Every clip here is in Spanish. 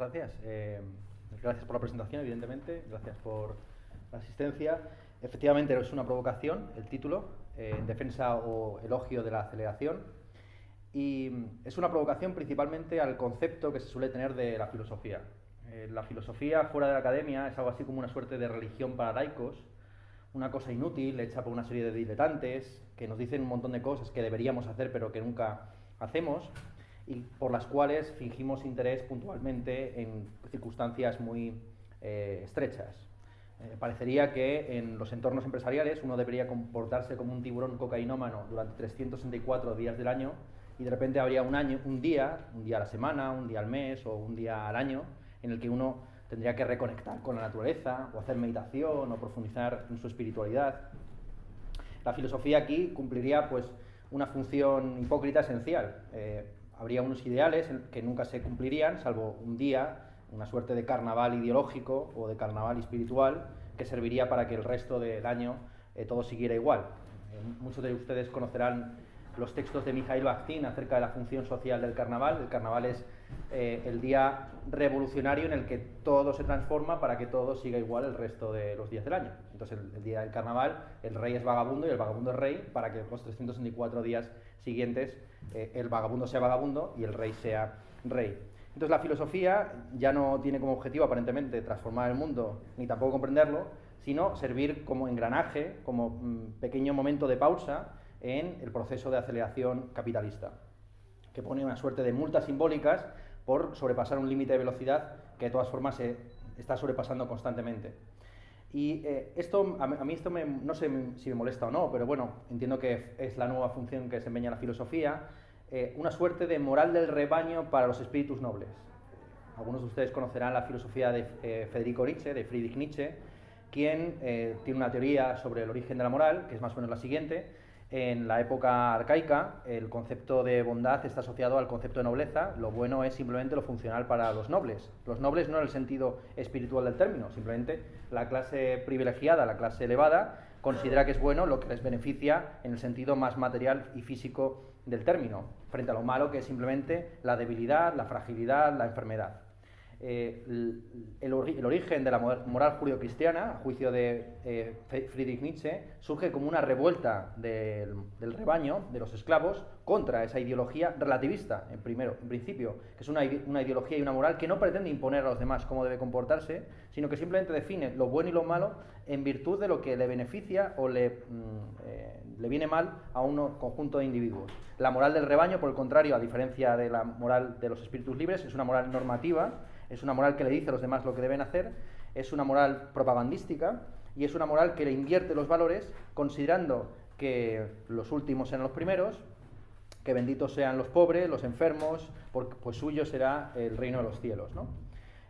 gracias. Gracias por la presentación, evidentemente. Gracias por la asistencia. Efectivamente, es una provocación el título, en defensa o elogio de la aceleración. Y es una provocación principalmente al concepto que se suele tener de la filosofía. La filosofía fuera de la academia es algo así como una suerte de religión para laicos, una cosa inútil, hecha por una serie de diletantes, que nos dicen un montón de cosas que deberíamos hacer pero que nunca hacemos, y por las cuales fingimos interés puntualmente en circunstancias muy estrechas. Parecería que en los entornos empresariales uno debería comportarse como un tiburón cocainómano durante 364 días del año, y de repente habría un día a la semana, un día al mes o un día al año en el que uno tendría que reconectar con la naturaleza o hacer meditación o profundizar en su espiritualidad. La filosofía aquí cumpliría pues una función hipócrita esencial. Habría unos ideales que nunca se cumplirían, salvo un día, una suerte de carnaval ideológico o de carnaval espiritual que serviría para que el resto del año todo siguiera igual. Muchos de ustedes conocerán los textos de Mikhail Bakhtin acerca de la función social del carnaval. El carnaval es el día revolucionario en el que todo se transforma para que todo siga igual el resto de los días del año. Entonces, el día del carnaval, el rey es vagabundo y el vagabundo es rey, para que los 364 días siguientes el vagabundo sea vagabundo y el rey sea rey. Entonces, la filosofía ya no tiene como objetivo, aparentemente, transformar el mundo, ni tampoco comprenderlo, sino servir como engranaje, como pequeño momento de pausa en el proceso de aceleración capitalista, que pone una suerte de multas simbólicas por sobrepasar un límite de velocidad que de todas formas se está sobrepasando constantemente. Y a mí esto no sé si me molesta o no, pero bueno, entiendo que es la nueva función que desempeña la filosofía, una suerte de moral del rebaño para los espíritus nobles. Algunos de ustedes conocerán la filosofía de Federico Nietzsche, de Friedrich Nietzsche, quien tiene una teoría sobre el origen de la moral, que es más o menos la siguiente. En la época arcaica, el concepto de bondad está asociado al concepto de nobleza. Lo bueno es simplemente lo funcional para los nobles. Los nobles no en el sentido espiritual del término, simplemente la clase privilegiada, la clase elevada, considera que es bueno lo que les beneficia en el sentido más material y físico del término, frente a lo malo que es simplemente la debilidad, la fragilidad, la enfermedad. El origen de la moral judeocristiana, a juicio de Friedrich Nietzsche, surge como una revuelta del rebaño, de los esclavos, contra esa ideología relativista, en principio, que es una ideología y una moral que no pretende imponer a los demás cómo debe comportarse, sino que simplemente define lo bueno y lo malo en virtud de lo que le beneficia o le viene mal a un conjunto de individuos. La moral del rebaño, por el contrario, a diferencia de la moral de los espíritus libres, es una moral normativa, es una moral que le dice a los demás lo que deben hacer, es una moral propagandística y es una moral que le invierte los valores considerando que los últimos sean los primeros, que benditos sean los pobres, los enfermos, pues suyo será el reino de los cielos, ¿no?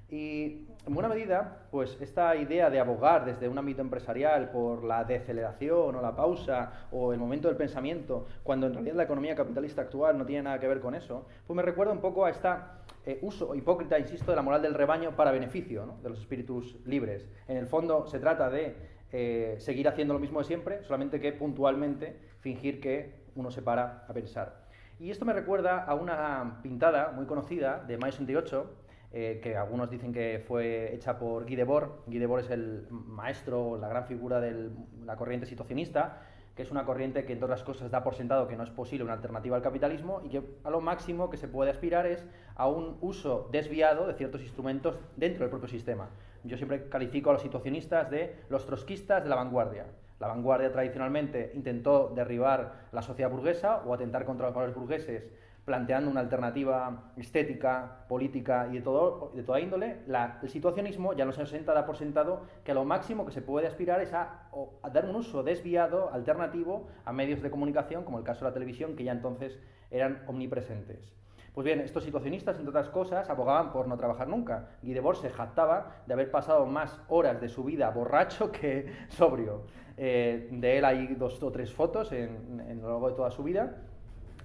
Y en buena medida, pues esta idea de abogar desde un ámbito empresarial por la deceleración o la pausa o el momento del pensamiento, cuando en realidad la economía capitalista actual no tiene nada que ver con eso, pues me recuerda un poco a esta uso hipócrita, insisto, de la moral del rebaño para beneficio, ¿no?, de los espíritus libres. En el fondo se trata de seguir haciendo lo mismo de siempre, solamente que puntualmente fingir que uno se para a pensar. Y esto me recuerda a una pintada muy conocida de mayo 68, que algunos dicen que fue hecha por Guy Debord. Guy Debord es el maestro, la gran figura de la corriente situacionista, que es una corriente que, entre otras cosas, da por sentado que no es posible una alternativa al capitalismo y que a lo máximo que se puede aspirar es a un uso desviado de ciertos instrumentos dentro del propio sistema. Yo siempre califico a los situacionistas de los trotskistas de la vanguardia. La vanguardia tradicionalmente intentó derribar la sociedad burguesa o atentar contra los valores burgueses, planteando una alternativa estética, política y de toda índole. El situacionismo ya en los años 60 da por sentado que a lo máximo que se puede aspirar es a dar un uso desviado, alternativo, a medios de comunicación, como el caso de la televisión, que ya entonces eran omnipresentes. Pues bien, estos situacionistas, entre otras cosas, abogaban por no trabajar nunca. Guy Debord se jactaba de haber pasado más horas de su vida borracho que sobrio. De él hay 2 o 3 fotos en lo largo de toda su vida.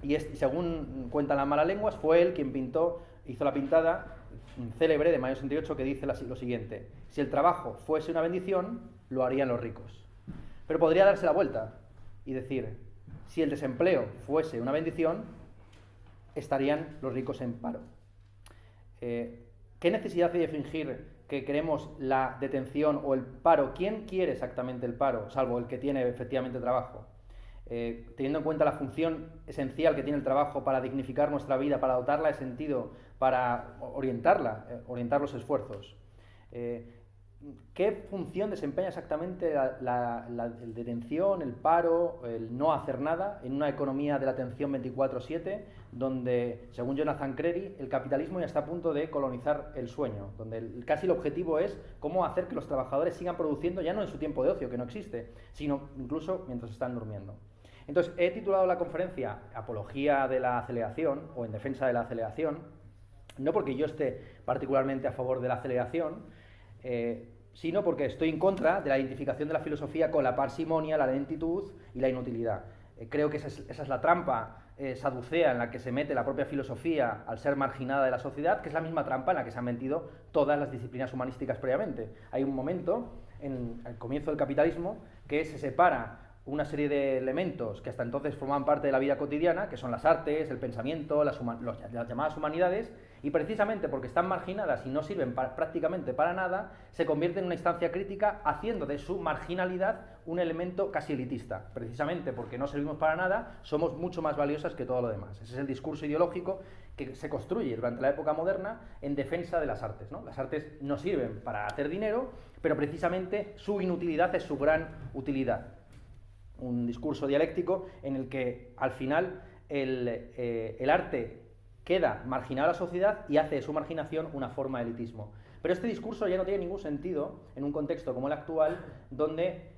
Y según cuentan las malas lenguas, fue él quien hizo la pintada célebre de mayo 68 que dice lo siguiente: si el trabajo fuese una bendición, lo harían los ricos. Pero podría darse la vuelta y decir: si el desempleo fuese una bendición, estarían los ricos en paro. ¿Qué ¿Qué necesidad hay de fingir que queremos la detención o el paro? ¿Quién quiere exactamente el paro, salvo el que tiene efectivamente trabajo? Teniendo en cuenta la función esencial que tiene el trabajo para dignificar nuestra vida, para dotarla de sentido, para orientar los esfuerzos. ¿Qué función desempeña exactamente la detención, el paro, el no hacer nada en una economía de la atención 24/7, donde, según Jonathan Crary, el capitalismo ya está a punto de colonizar el sueño, donde casi el objetivo es cómo hacer que los trabajadores sigan produciendo ya no en su tiempo de ocio, que no existe, sino incluso mientras están durmiendo? Entonces, he titulado la conferencia Apología de la aceleración o en defensa de la aceleración, no porque yo esté particularmente a favor de la aceleración, sino porque estoy en contra de la identificación de la filosofía con la parsimonia, la lentitud y la inutilidad. Creo que esa es la trampa saducea en la que se mete la propia filosofía al ser marginada de la sociedad, que es la misma trampa en la que se han metido todas las disciplinas humanísticas previamente. Hay un momento, en el comienzo del capitalismo, que se separa una serie de elementos que hasta entonces formaban parte de la vida cotidiana, que son las artes, el pensamiento, las llamadas humanidades, y precisamente porque están marginadas y no sirven prácticamente para nada, se convierte en una instancia crítica, haciendo de su marginalidad un elemento casi elitista. Precisamente porque no servimos para nada, somos mucho más valiosas que todo lo demás. Ese es el discurso ideológico que se construye durante la época moderna en defensa de las artes, ¿no? Las artes no sirven para hacer dinero, pero precisamente su inutilidad es su gran utilidad. Un discurso dialéctico en el que al final el arte queda marginado a la sociedad y hace de su marginación una forma de elitismo. Pero este discurso ya no tiene ningún sentido en un contexto como el actual, donde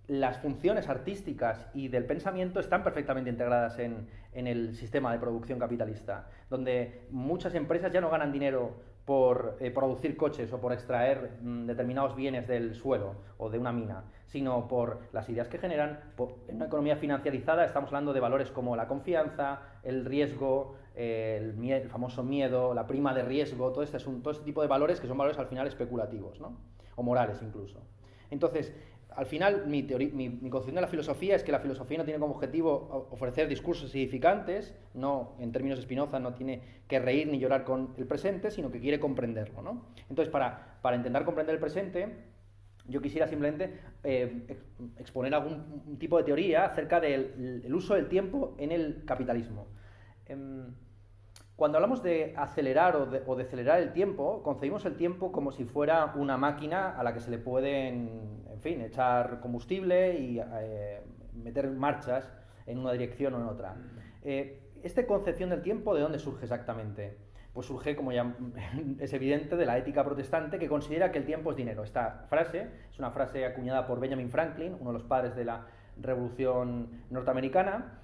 las funciones artísticas y del pensamiento están perfectamente integradas en el sistema de producción capitalista, donde muchas empresas ya no ganan dinero por producir coches o por extraer determinados bienes del suelo o de una mina, sino por las ideas que generan. En una economía financiarizada estamos hablando de valores como la confianza, el riesgo, el famoso miedo, la prima de riesgo, todo este tipo de valores que son valores al final especulativos, ¿no? O morales incluso. Entonces, al final, mi concepción de la filosofía es que la filosofía no tiene como objetivo ofrecer discursos edificantes, no, en términos de Spinoza, no tiene que reír ni llorar con el presente, sino que quiere comprenderlo, ¿no? Entonces, para intentar comprender el presente, yo quisiera simplemente exponer algún tipo de teoría acerca del uso del tiempo en el capitalismo. Cuando hablamos de acelerar o decelerar el tiempo, concebimos el tiempo como si fuera una máquina a la que se le pueden, en fin, echar combustible y meter marchas en una dirección o en otra. ¿Esta concepción del tiempo de dónde surge exactamente? Pues surge, como ya es evidente, de la ética protestante, que considera que el tiempo es dinero. Esta frase es una frase acuñada por Benjamin Franklin, uno de los padres de la Revolución norteamericana,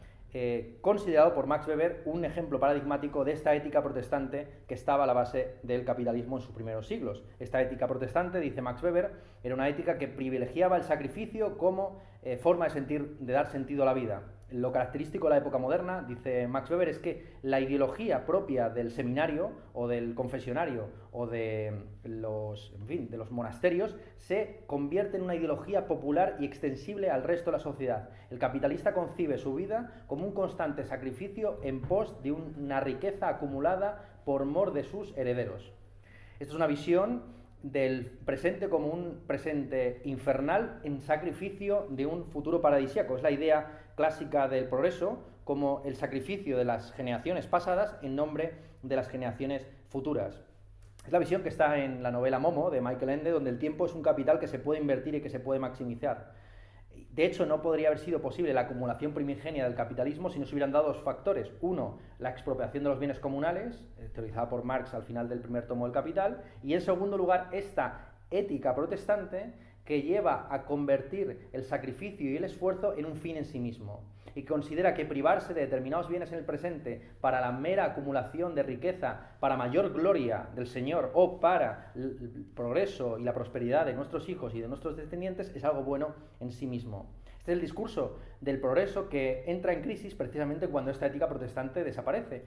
considerado por Max Weber un ejemplo paradigmático de esta ética protestante que estaba a la base del capitalismo en sus primeros siglos. Esta ética protestante, dice Max Weber, era una ética que privilegiaba el sacrificio como forma de dar sentido a la vida. Lo característico de la época moderna, dice Max Weber, es que la ideología propia del seminario o del confesionario o de los monasterios se convierte en una ideología popular y extensible al resto de la sociedad. El capitalista concibe su vida como un constante sacrificio en pos de una riqueza acumulada por mor de sus herederos. Esta es una visión del presente como un presente infernal en sacrificio de un futuro paradisíaco. Es la idea clásica del progreso como el sacrificio de las generaciones pasadas en nombre de las generaciones futuras. Es la visión que está en la novela Momo de Michael Ende, donde el tiempo es un capital que se puede invertir y que se puede maximizar. De hecho, no podría haber sido posible la acumulación primigenia del capitalismo si no se hubieran dado dos factores. Uno, la expropiación de los bienes comunales, teorizada por Marx al final del primer tomo del Capital, y en segundo lugar, esta ética protestante que lleva a convertir el sacrificio y el esfuerzo en un fin en sí mismo, y considera que privarse de determinados bienes en el presente para la mera acumulación de riqueza, para mayor gloria del Señor o para el progreso y la prosperidad de nuestros hijos y de nuestros descendientes es algo bueno en sí mismo. Este es el discurso del progreso que entra en crisis precisamente cuando esta ética protestante desaparece,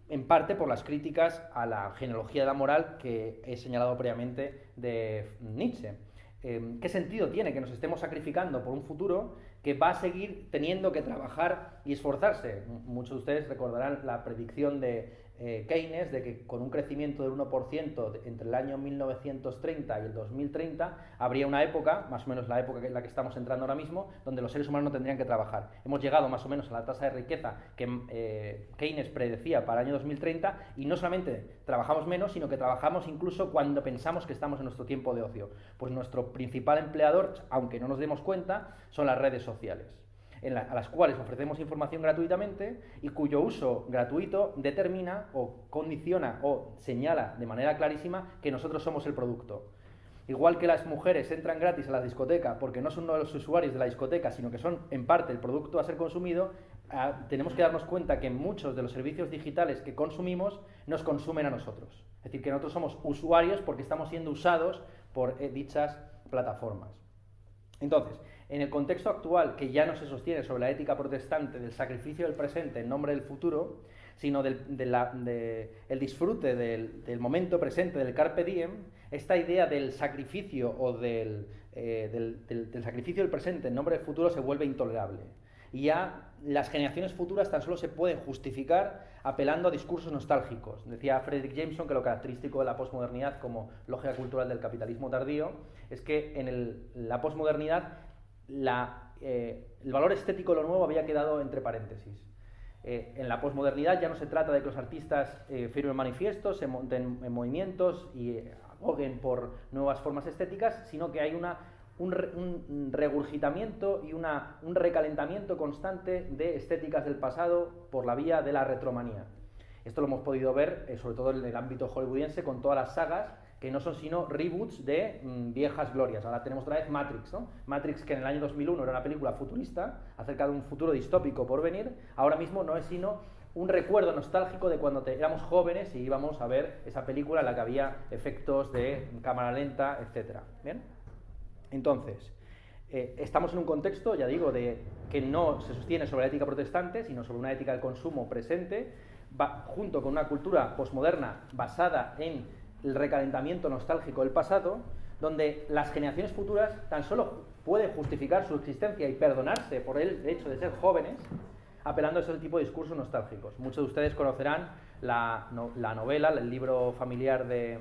en parte por las críticas a la genealogía de la moral que he señalado previamente de Nietzsche. ¿Qué sentido tiene que nos estemos sacrificando por un futuro que va a seguir teniendo que trabajar y esforzarse? Muchos de ustedes recordarán la predicción de Keynes de que con un crecimiento del 1% entre el año 1930 y el 2030 habría una época, más o menos la época en la que estamos entrando ahora mismo, donde los seres humanos no tendrían que trabajar. Hemos llegado más o menos a la tasa de riqueza que Keynes predecía para el año 2030 y no solamente trabajamos menos, sino que trabajamos incluso cuando pensamos que estamos en nuestro tiempo de ocio. Pues nuestro principal empleador, aunque no nos demos cuenta, son las redes sociales, a las cuales ofrecemos información gratuitamente y cuyo uso gratuito determina o condiciona o señala de manera clarísima que nosotros somos el producto. Igual que las mujeres entran gratis a la discoteca porque no son uno de los usuarios de la discoteca, sino que son en parte el producto a ser consumido, tenemos que darnos cuenta que muchos de los servicios digitales que consumimos nos consumen a nosotros. Es decir, que nosotros somos usuarios porque estamos siendo usados por dichas plataformas. Entonces, en el contexto actual, que ya no se sostiene sobre la ética protestante del sacrificio del presente en nombre del futuro, sino del disfrute del momento presente, del carpe diem, esta idea del sacrificio o del sacrificio del presente en nombre del futuro se vuelve intolerable. Y ya las generaciones futuras tan solo se pueden justificar apelando a discursos nostálgicos. Decía Frederick Jameson que lo característico de la posmodernidad como lógica cultural del capitalismo tardío es que en la posmodernidad el valor estético de lo nuevo había quedado entre paréntesis. En la posmodernidad ya no se trata de que los artistas firmen manifiestos, se monten en movimientos y aboguen por nuevas formas estéticas, sino que hay un regurgitamiento y un recalentamiento constante de estéticas del pasado por la vía de la retromanía. Esto lo hemos podido ver, sobre todo en el ámbito hollywoodiense, con todas las sagas que no son sino reboots de viejas glorias. Ahora tenemos otra vez Matrix, ¿no? Matrix, que en el año 2001 era una película futurista, acerca de un futuro distópico por venir, ahora mismo no es sino un recuerdo nostálgico de cuando éramos jóvenes y íbamos a ver esa película en la que había efectos de cámara lenta, etc. ¿Bien? Entonces, estamos en un contexto, ya digo, que no se sostiene sobre la ética protestante, sino sobre una ética del consumo presente, junto con una cultura posmoderna basada en el recalentamiento nostálgico del pasado, donde las generaciones futuras tan solo pueden justificar su existencia y perdonarse por el hecho de ser jóvenes, apelando a ese tipo de discursos nostálgicos. Muchos de ustedes conocerán la novela, el libro familiar de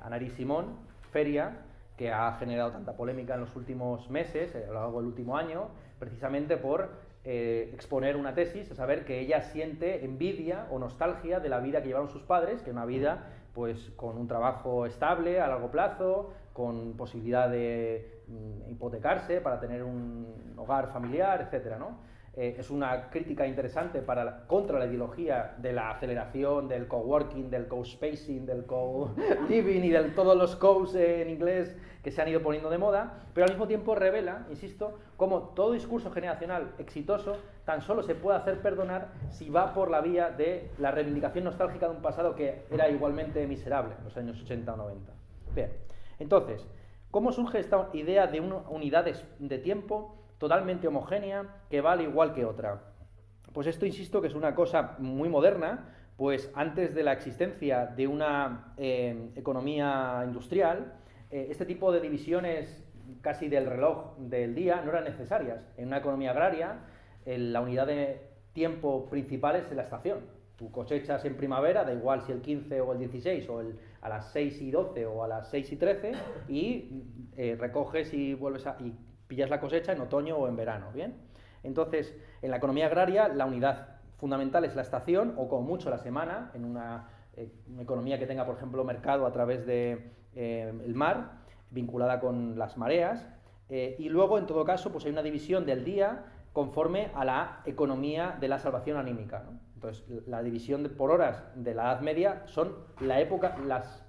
Anne-Marie Simon, Feria, que ha generado tanta polémica en los últimos meses, a lo largo del último año, precisamente por exponer una tesis, a saber que ella siente envidia o nostalgia de la vida que llevaron sus padres, que es una vida pues con un trabajo estable a largo plazo, con posibilidad de hipotecarse para tener un hogar familiar, etcétera, ¿no? Es una crítica interesante contra la ideología de la aceleración, del coworking, del co-spacing, del co-living y de todos los co's en inglés que se han ido poniendo de moda, pero al mismo tiempo revela, insisto, cómo todo discurso generacional exitoso tan solo se puede hacer perdonar si va por la vía de la reivindicación nostálgica de un pasado que era igualmente miserable en los años 80 o 90. Bien, entonces, ¿cómo surge esta idea de una unidad de tiempo totalmente homogénea que vale igual que otra? Pues esto, insisto, que es una cosa muy moderna, pues antes de la existencia de una economía industrial, este tipo de divisiones casi del reloj del día no eran necesarias. En una economía agraria, la unidad de tiempo principal es la estación. Tú cosechas en primavera, da igual si el 15 o el 16, o a las 6 y 12 o a las 6 y 13, y recoges y y pillas la cosecha en otoño o en verano, ¿bien? Entonces, en la economía agraria, la unidad fundamental es la estación, o como mucho la semana, en una economía que tenga, por ejemplo, mercado a través de el mar, vinculada con las mareas, y luego, en todo caso, pues hay una división del día conforme a la economía de la salvación anímica, ¿no? Entonces, la división por horas de la Edad Media son la época,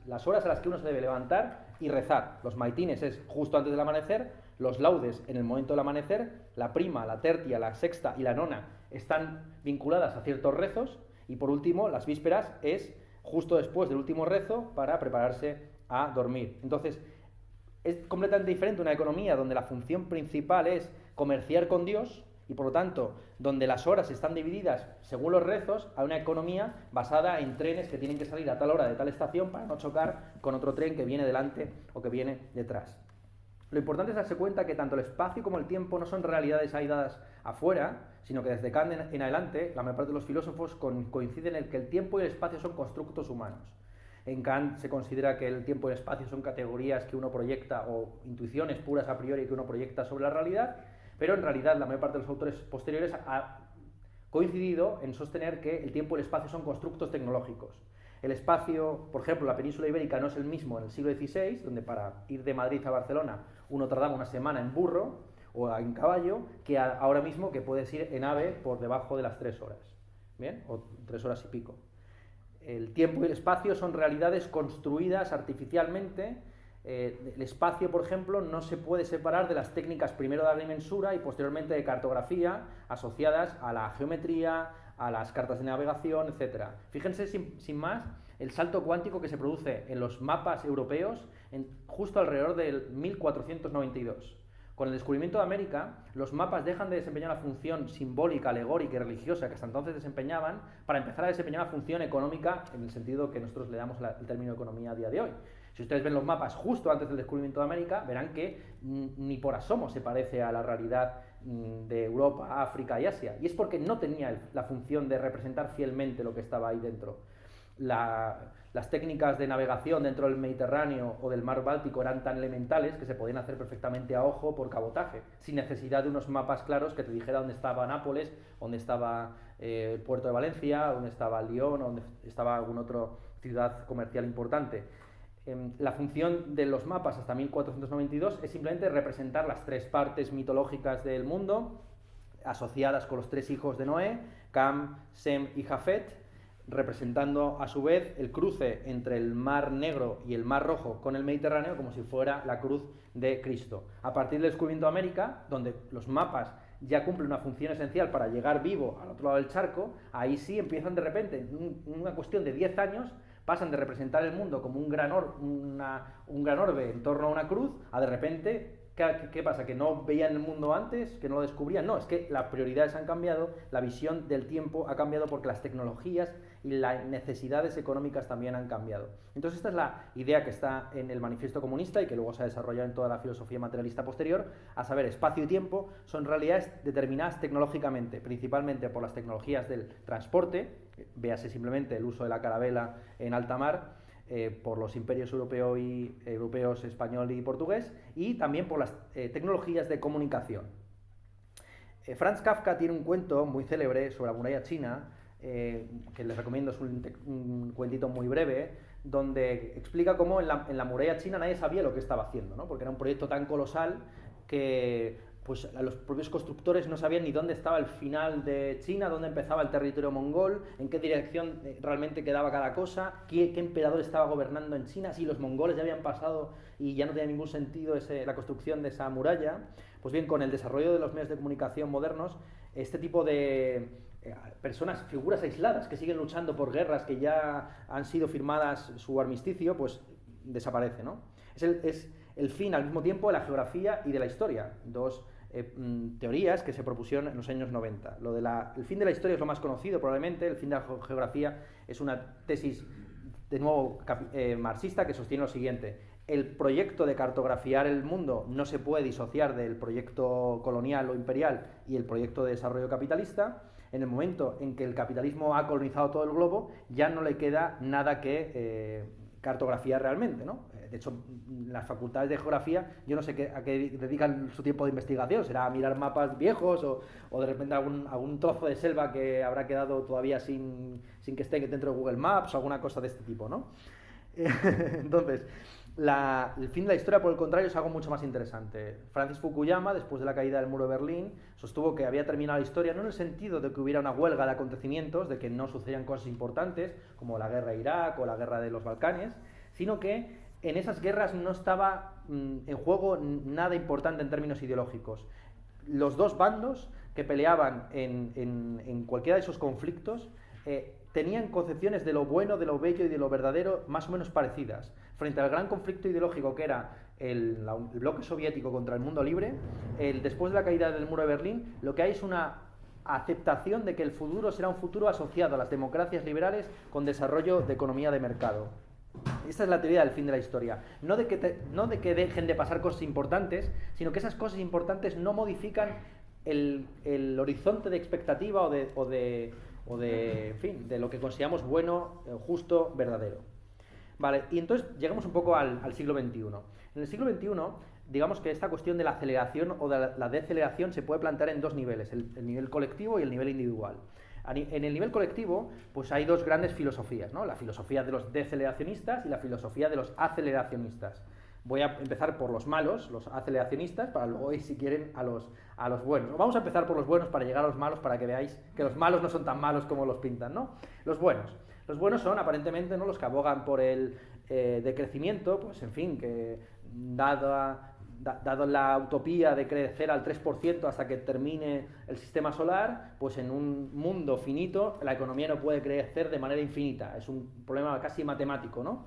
las horas a las que uno se debe levantar y rezar. Los maitines es justo antes del amanecer, los laudes en el momento del amanecer, la prima, la tertia, la sexta y la nona están vinculadas a ciertos rezos, y por último, las vísperas es justo después del último rezo para prepararse a dormir. Entonces, es completamente diferente una economía donde la función principal es comerciar con Dios, y por lo tanto, donde las horas están divididas según los rezos, a una economía basada en trenes que tienen que salir a tal hora de tal estación para no chocar con otro tren que viene delante o que viene detrás. Lo importante es darse cuenta que tanto el espacio como el tiempo no son realidades aisladas afuera, sino que desde Kant en adelante la mayor parte de los filósofos coinciden en que el tiempo y el espacio son constructos humanos. En Kant se considera que el tiempo y el espacio son categorías que uno proyecta o intuiciones puras a priori que uno proyecta sobre la realidad, pero en realidad la mayor parte de los autores posteriores ha coincidido en sostener que el tiempo y el espacio son constructos tecnológicos. El espacio, por ejemplo, la península ibérica no es el mismo en el siglo XVI, donde para ir de Madrid a Barcelona uno tardaba una semana en burro o en caballo, que ahora mismo que puedes ir en ave por debajo de las 3 horas, ¿bien? O 3 horas y pico. El tiempo y el espacio son realidades construidas artificialmente. El espacio, por ejemplo, no se puede separar de las técnicas primero de agrimensura y posteriormente de cartografía asociadas a la geometría, a las cartas de navegación, etc. Fíjense, sin más, el salto cuántico que se produce en los mapas europeos justo alrededor del 1492. Con el descubrimiento de América, los mapas dejan de desempeñar la función simbólica, alegórica y religiosa que hasta entonces desempeñaban para empezar a desempeñar la función económica en el sentido que nosotros le damos el término economía a día de hoy. Si ustedes ven los mapas justo antes del descubrimiento de América, verán que ni por asomo se parece a la realidad de Europa, África y Asia. Y es porque no tenía la función de representar fielmente lo que estaba ahí dentro. Las técnicas de navegación dentro del Mediterráneo o del mar Báltico eran tan elementales que se podían hacer perfectamente a ojo por cabotaje, sin necesidad de unos mapas claros que te dijera dónde estaba Nápoles, dónde estaba el puerto de Valencia, dónde estaba Lyon, dónde estaba alguna otra ciudad comercial importante. La función de los mapas hasta 1492 es simplemente representar las 3 partes mitológicas del mundo asociadas con los 3 hijos de Noé, Cam, Sem y Jafet, representando a su vez el cruce entre el Mar Negro y el Mar Rojo con el Mediterráneo como si fuera la cruz de Cristo. A partir del descubrimiento de América, donde los mapas ya cumplen una función esencial para llegar vivo al otro lado del charco, ahí sí empiezan de repente, en una cuestión de 10 años, pasan de representar el mundo como un gran orbe en torno a una cruz, a de repente, ¿qué pasa? ¿Que no veían el mundo antes? ¿Que no lo descubrían? No, es que las prioridades han cambiado, la visión del tiempo ha cambiado porque las tecnologías y las necesidades económicas también han cambiado. Entonces esta es la idea que está en el Manifiesto Comunista y que luego se ha desarrollado en toda la filosofía materialista posterior, a saber, espacio y tiempo son realidades determinadas tecnológicamente, principalmente por las tecnologías del transporte, véase simplemente el uso de la carabela en alta mar, por los imperios europeos, español y portugués, y también por las tecnologías de comunicación. Franz Kafka tiene un cuento muy célebre sobre la muralla china, que les recomiendo, es un cuentito muy breve, donde explica cómo en la muralla china nadie sabía lo que estaba haciendo, ¿no? Porque era un proyecto tan colosal que pues los propios constructores no sabían ni dónde estaba el final de China, dónde empezaba el territorio mongol, en qué dirección realmente quedaba cada cosa, qué emperador estaba gobernando en China, si los mongoles ya habían pasado y ya no tenía ningún sentido la construcción de esa muralla. Pues bien, con el desarrollo de los medios de comunicación modernos, este tipo de personas, figuras aisladas que siguen luchando por guerras que ya han sido firmadas su armisticio, pues desaparece, ¿no? Es el fin al mismo tiempo de la geografía y de la historia, dos teorías que se propusieron en los años 90. El fin de la historia es lo más conocido probablemente, el fin de la geografía es una tesis de nuevo marxista que sostiene lo siguiente: el proyecto de cartografiar el mundo no se puede disociar del proyecto colonial o imperial y el proyecto de desarrollo capitalista. En el momento en que el capitalismo ha colonizado todo el globo, ya no le queda nada que cartografiar realmente, ¿no? De hecho, las facultades de geografía, yo no sé a qué dedican su tiempo de investigación, será a mirar mapas viejos o de repente algún trozo de selva que habrá quedado todavía sin que esté dentro de Google Maps o alguna cosa de este tipo, ¿no? Entonces, el fin de la historia, por el contrario, es algo mucho más interesante. Francis Fukuyama, después de la caída del muro de Berlín, sostuvo que había terminado la historia no en el sentido de que hubiera una huelga de acontecimientos, de que no sucedían cosas importantes, como la guerra de Irak o la guerra de los Balcanes, sino que en esas guerras no estaba en juego nada importante en términos ideológicos. Los dos bandos que peleaban en cualquiera de esos conflictos tenían concepciones de lo bueno, de lo bello y de lo verdadero más o menos parecidas. Frente al gran conflicto ideológico que era el bloque soviético contra el mundo libre, después de la caída del muro de Berlín, lo que hay es una aceptación de que el futuro será un futuro asociado a las democracias liberales con desarrollo de economía de mercado. Esta es la teoría del fin de la historia. No de que dejen de pasar cosas importantes, sino que esas cosas importantes no modifican el horizonte de expectativa en fin, de lo que consideramos bueno, justo, verdadero. Vale, y entonces llegamos un poco al siglo XXI. En el siglo XXI, digamos que esta cuestión de la aceleración o de la deceleración se puede plantear en dos niveles, el nivel colectivo y el nivel individual. En el nivel colectivo, pues hay dos grandes filosofías, ¿no? La filosofía de los deceleracionistas y la filosofía de los aceleracionistas. Voy a empezar por los malos, los aceleracionistas, para luego ir, si quieren, a los buenos. Vamos a empezar por los buenos para llegar a los malos, para que veáis que los malos no son tan malos como los pintan, ¿no? Los buenos. Los buenos son, aparentemente, ¿no?, los que abogan por el decrecimiento, pues, en fin, que dado la utopía de crecer al 3% hasta que termine el sistema solar, pues en un mundo finito la economía no puede crecer de manera infinita. Es un problema casi matemático, ¿no?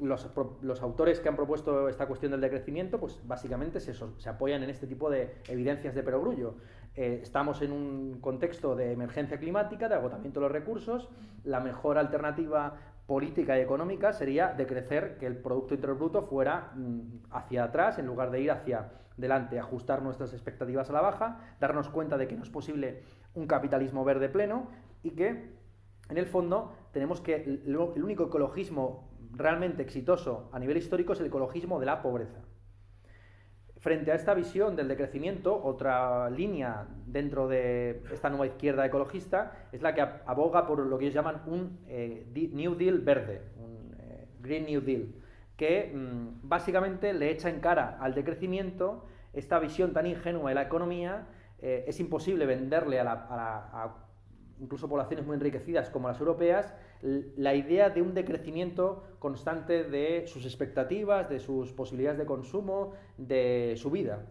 Los autores que han propuesto esta cuestión del decrecimiento, pues básicamente se apoyan en este tipo de evidencias de perogrullo. Estamos en un contexto de emergencia climática, de agotamiento de los recursos. La mejor alternativa política y económica sería decrecer, que el Producto Interior Bruto fuera hacia atrás en lugar de ir hacia delante, ajustar nuestras expectativas a la baja, darnos cuenta de que no es posible un capitalismo verde pleno y que, en el fondo, tenemos que el único ecologismo realmente exitoso a nivel histórico es el ecologismo de la pobreza. Frente a esta visión del decrecimiento, otra línea dentro de esta nueva izquierda ecologista es la que aboga por lo que ellos llaman un New Deal verde, un Green New Deal, que básicamente le echa en cara al decrecimiento esta visión tan ingenua de la economía. Es imposible venderle a incluso poblaciones muy enriquecidas como las europeas, la idea de un decrecimiento constante de sus expectativas, de sus posibilidades de consumo, de su vida.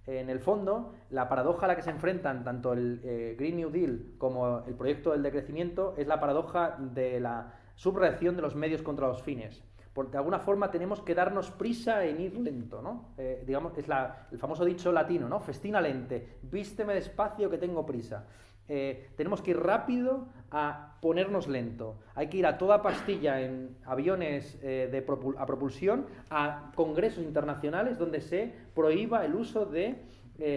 En el fondo, la paradoja a la que se enfrentan tanto el Green New Deal como el proyecto del decrecimiento es la paradoja de la subreacción de los medios contra los fines. Porque de alguna forma tenemos que darnos prisa en ir lento, ¿no? Digamos, es el famoso dicho latino, ¿no? Festina lente, vísteme despacio que tengo prisa. Tenemos que ir rápido a ponernos lento. Hay que ir a toda pastilla en aviones a propulsión, a congresos internacionales donde se prohíba el uso de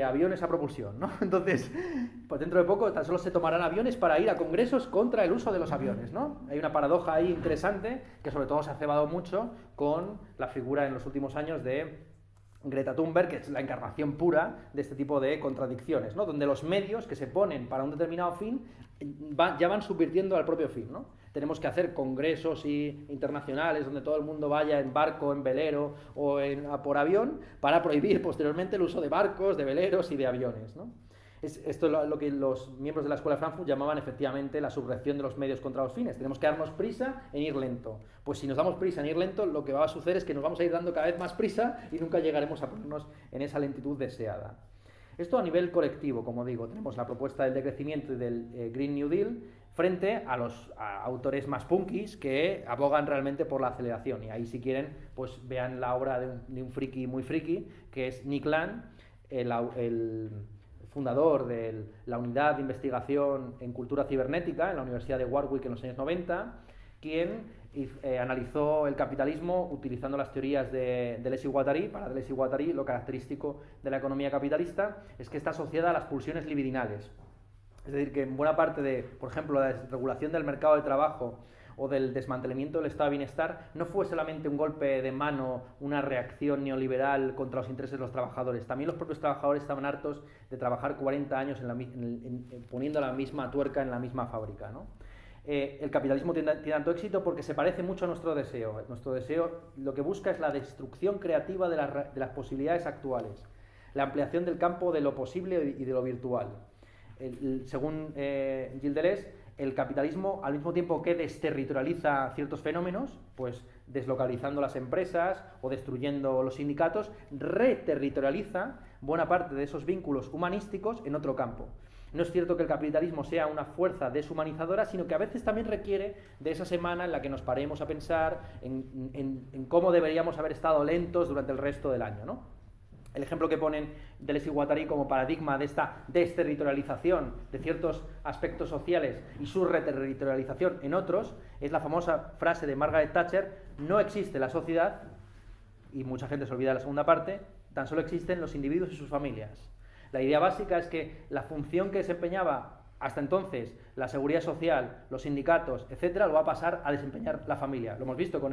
aviones a propulsión, ¿no? Entonces, pues dentro de poco tan solo se tomarán aviones para ir a congresos contra el uso de los aviones, ¿no? Hay una paradoja ahí interesante que sobre todo se ha cebado mucho con la figura en los últimos años de Greta Thunberg, que es la encarnación pura de este tipo de contradicciones, ¿no? Donde los medios que se ponen para un determinado fin ya van subvirtiendo al propio fin, ¿no? Tenemos que hacer congresos internacionales donde todo el mundo vaya en barco, en velero o por avión para prohibir posteriormente el uso de barcos, de veleros y de aviones, ¿no? Esto es lo que los miembros de la Escuela de Frankfurt llamaban efectivamente la subreacción de los medios contra los fines. Tenemos que darnos prisa en ir lento. Pues si nos damos prisa en ir lento, lo que va a suceder es que nos vamos a ir dando cada vez más prisa y nunca llegaremos a ponernos en esa lentitud deseada. Esto a nivel colectivo, como digo, tenemos la propuesta del decrecimiento y del Green New Deal frente a los autores más punkis que abogan realmente por la aceleración. Y ahí, si quieren, pues vean la obra de un friki muy friki, que es Nick Land, el fundador de la unidad de investigación en cultura cibernética en la Universidad de Warwick en los años 90, quien analizó el capitalismo utilizando las teorías de Deleuze y Guattari. Para Deleuze y Guattari, lo característico de la economía capitalista es que está asociada a las pulsiones libidinales. Es decir, que en buena parte de, por ejemplo, la desregulación del mercado de trabajo o del desmantelamiento del estado de bienestar no fue solamente un golpe de mano, una reacción neoliberal contra los intereses de los trabajadores. También los propios trabajadores estaban hartos de trabajar 40 años poniendo la misma tuerca en la misma fábrica, ¿no? El capitalismo tiene tanto éxito porque se parece mucho a nuestro deseo. Nuestro deseo lo que busca es la destrucción creativa de las posibilidades actuales, la ampliación del campo de lo posible y de lo virtual. Según Gilles Deleuze, el capitalismo, al mismo tiempo que desterritorializa ciertos fenómenos, pues deslocalizando las empresas o destruyendo los sindicatos, reterritorializa buena parte de esos vínculos humanísticos en otro campo. No es cierto que el capitalismo sea una fuerza deshumanizadora, sino que a veces también requiere de esa semana en la que nos paremos a pensar en cómo deberíamos haber estado lentos durante el resto del año, ¿no? El ejemplo que ponen Deleuze y Guattari como paradigma de esta desterritorialización de ciertos aspectos sociales y su reterritorialización en otros es la famosa frase de Margaret Thatcher: no existe la sociedad, y mucha gente se olvida de la segunda parte, tan solo existen los individuos y sus familias. La idea básica es que la función que desempeñaba hasta entonces la seguridad social, los sindicatos, etcétera, lo va a pasar a desempeñar la familia. Lo hemos visto con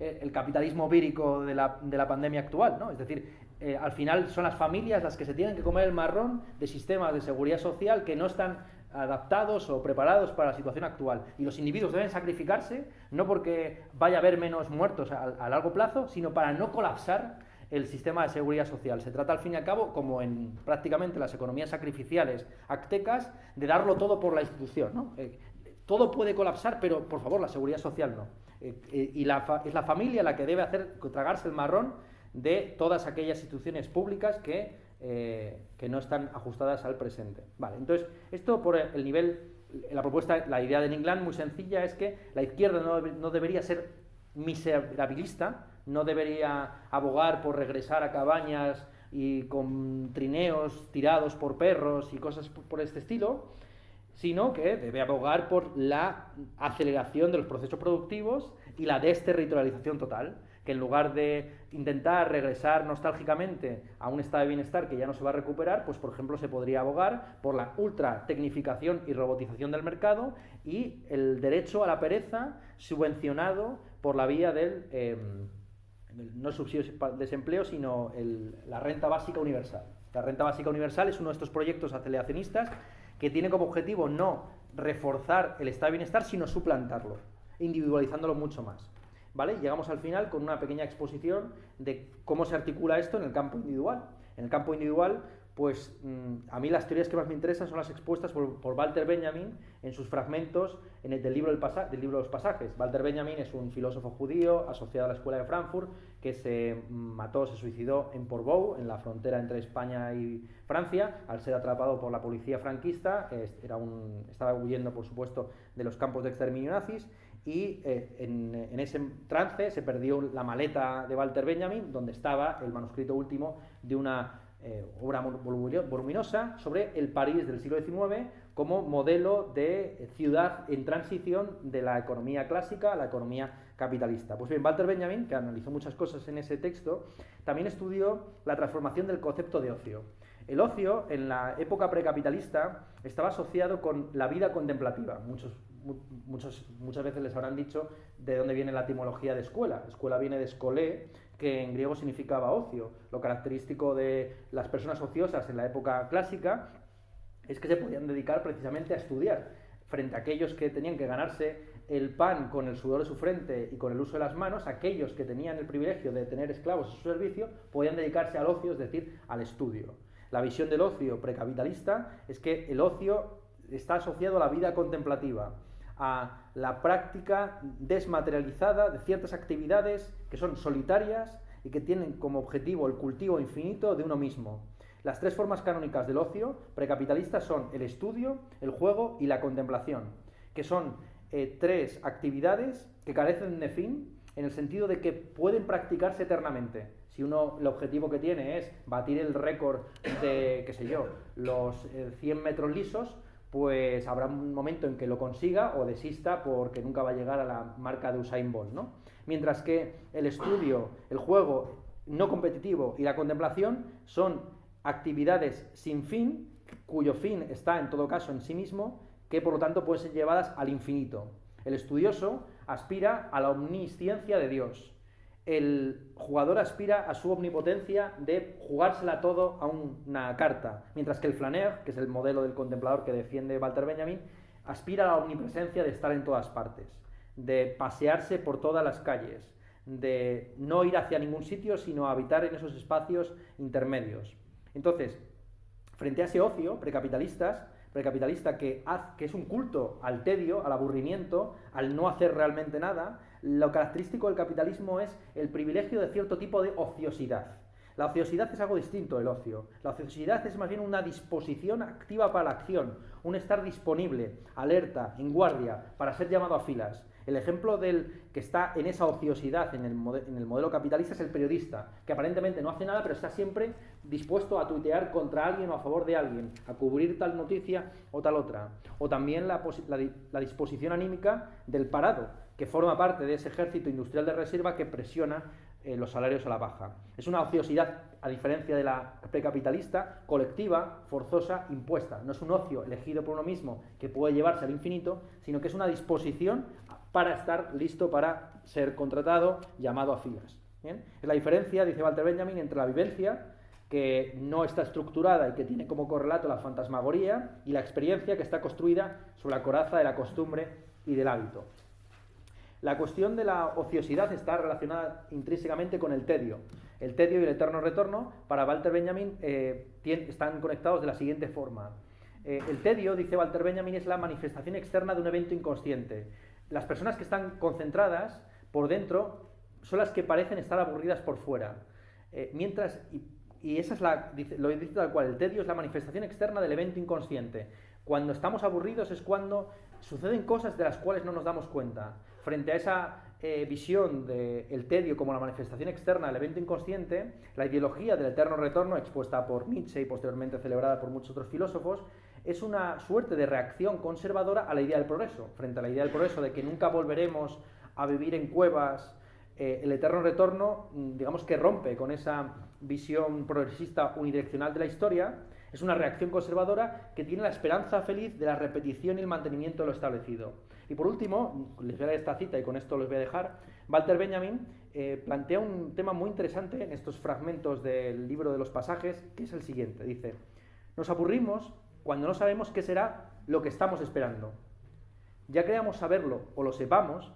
el capitalismo vírico de la pandemia actual, ¿no? Es decir, al final son las familias las que se tienen que comer el marrón de sistemas de seguridad social que no están adaptados o preparados para la situación actual. Y los individuos deben sacrificarse, no porque vaya a haber menos muertos a largo plazo, sino para no colapsar el sistema de seguridad social. Se trata, al fin y al cabo, como en prácticamente las economías sacrificiales aztecas, de darlo todo por la institución, ¿no? Todo puede colapsar, pero, por favor, la seguridad social no. Es la familia la que debe tragarse el marrón de todas aquellas instituciones públicas que no están ajustadas al presente. Vale, entonces, esto por el nivel, la propuesta, la idea de England, muy sencilla, es que la izquierda no debería ser miserabilista, no debería abogar por regresar a cabañas y con trineos tirados por perros y cosas por este estilo, sino que debe abogar por la aceleración de los procesos productivos y la desterritorialización total, que en lugar de intentar regresar nostálgicamente a un estado de bienestar que ya no se va a recuperar, pues por ejemplo se podría abogar por la ultra tecnificación y robotización del mercado y el derecho a la pereza subvencionado por la vía del no el subsidio de desempleo, sino la renta básica universal. La renta básica universal es uno de estos proyectos aceleracionistas que tiene como objetivo no reforzar el estado de bienestar, sino suplantarlo, individualizándolo mucho más. ¿Vale? Llegamos al final con una pequeña exposición de cómo se articula esto en el campo individual. En el campo individual, pues a mí las teorías que más me interesan son las expuestas por Walter Benjamin en sus fragmentos del libro de los pasajes. Walter Benjamin es un filósofo judío asociado a la escuela de Frankfurt que se suicidó en Portbou, en la frontera entre España y Francia, al ser atrapado por la policía franquista. Estaba huyendo, por supuesto, de los campos de exterminio nazis. Y en ese trance se perdió la maleta de Walter Benjamin, donde estaba el manuscrito último de una obra voluminosa sobre el París del siglo XIX como modelo de ciudad en transición de la economía clásica a la economía capitalista. Pues bien, Walter Benjamin, que analizó muchas cosas en ese texto, también estudió la transformación del concepto de ocio. El ocio, en la época precapitalista, estaba asociado con la vida contemplativa. Muchas veces les habrán dicho de dónde viene la etimología de escuela. Escuela viene de skolé, que en griego significaba ocio. Lo característico de las personas ociosas en la época clásica es que se podían dedicar precisamente a estudiar, frente a aquellos que tenían que ganarse el pan con el sudor de su frente y con el uso de las manos. Aquellos que tenían el privilegio de tener esclavos a su servicio podían dedicarse al ocio, es decir, al estudio. La visión del ocio precapitalista es que el ocio está asociado a la vida contemplativa, a la práctica desmaterializada de ciertas actividades que son solitarias y que tienen como objetivo el cultivo infinito de uno mismo. Las tres formas canónicas del ocio precapitalista son el estudio, el juego y la contemplación, que son tres actividades que carecen de fin, en el sentido de que pueden practicarse eternamente. Si uno, el objetivo que tiene es batir el récord de, los 100 metros lisos, pues habrá un momento en que lo consiga o desista porque nunca va a llegar a la marca de Usain Bolt, ¿no? Mientras que el estudio, el juego no competitivo y la contemplación son actividades sin fin, cuyo fin está en todo caso en sí mismo, que por lo tanto pueden ser llevadas al infinito. El estudioso aspira a la omnisciencia de Dios. El jugador aspira a su omnipotencia de jugársela todo a una carta, mientras que el flaneur, que es el modelo del contemplador que defiende Walter Benjamin, aspira a la omnipresencia de estar en todas partes, de pasearse por todas las calles, de no ir hacia ningún sitio, sino habitar en esos espacios intermedios. Entonces, frente a ese ocio precapitalista que es un culto al tedio, al aburrimiento, al no hacer realmente nada, lo característico del capitalismo es el privilegio de cierto tipo de ociosidad. La ociosidad es algo distinto del ocio. La ociosidad es más bien una disposición activa para la acción, un estar disponible, alerta, en guardia, para ser llamado a filas. El ejemplo del que está en esa ociosidad en el modelo capitalista es el periodista, que aparentemente no hace nada, pero está siempre dispuesto a tuitear contra alguien o a favor de alguien, a cubrir tal noticia o tal otra. O también la disposición anímica del parado, que forma parte de ese ejército industrial de reserva que presiona los salarios a la baja. Es una ociosidad, a diferencia de la precapitalista, colectiva, forzosa, impuesta. No es un ocio elegido por uno mismo que puede llevarse al infinito, sino que es una disposición para estar listo para ser contratado, llamado a filas. ¿Bien? Es la diferencia, dice Walter Benjamin, entre la vivencia, que no está estructurada y que tiene como correlato la fantasmagoría, y la experiencia, que está construida sobre la coraza de la costumbre y del hábito. La cuestión de la ociosidad está relacionada intrínsecamente con el tedio. El tedio y el eterno retorno, para Walter Benjamin, están conectados de la siguiente forma. El tedio, dice Walter Benjamin, es la manifestación externa de un evento inconsciente. Las personas que están concentradas por dentro son las que parecen estar aburridas por fuera. Y esa es lo dice tal cual, el tedio es la manifestación externa del evento inconsciente. Cuando estamos aburridos es cuando suceden cosas de las cuales no nos damos cuenta. Frente a esa visión del tedio como la manifestación externa del evento inconsciente, la ideología del eterno retorno, expuesta por Nietzsche y posteriormente celebrada por muchos otros filósofos, es una suerte de reacción conservadora a la idea del progreso. Frente a la idea del progreso de que nunca volveremos a vivir en cuevas, el eterno retorno, digamos que rompe con esa visión progresista unidireccional de la historia. Es una reacción conservadora que tiene la esperanza feliz de la repetición y el mantenimiento de lo establecido. Y por último, les voy a dar esta cita y con esto los voy a dejar. Walter Benjamin plantea un tema muy interesante en estos fragmentos del libro de los pasajes, que es el siguiente. Dice: nos aburrimos cuando no sabemos qué será lo que estamos esperando. Ya creamos saberlo o lo sepamos,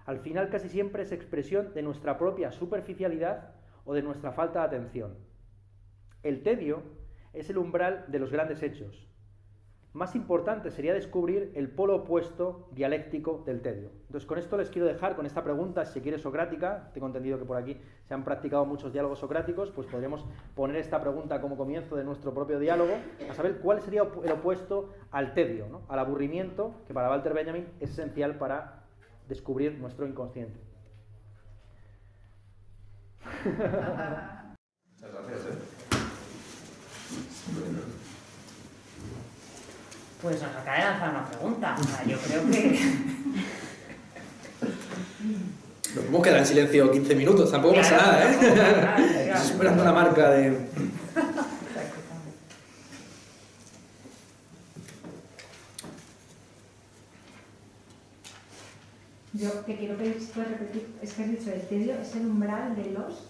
al final casi siempre es expresión de nuestra propia superficialidad o de nuestra falta de atención. El tedio es el umbral de los grandes hechos. Más importante sería descubrir el polo opuesto dialéctico del tedio. Entonces, con esto les quiero dejar, con esta pregunta, si se quiere socrática. Tengo entendido que por aquí se han practicado muchos diálogos socráticos, pues podríamos poner esta pregunta como comienzo de nuestro propio diálogo, a saber cuál sería el opuesto al tedio, ¿no? Al aburrimiento, que para Walter Benjamin es esencial para descubrir nuestro inconsciente. Muchas gracias. Pues nos acaba de lanzar una pregunta. O sea, yo creo que... Nos podemos quedar en silencio 15 minutos, tampoco pasa nada, ¿eh? Estoy esperando una marca de... Yo que quiero que puedas repetir, es que has dicho el tedio es el umbral de los...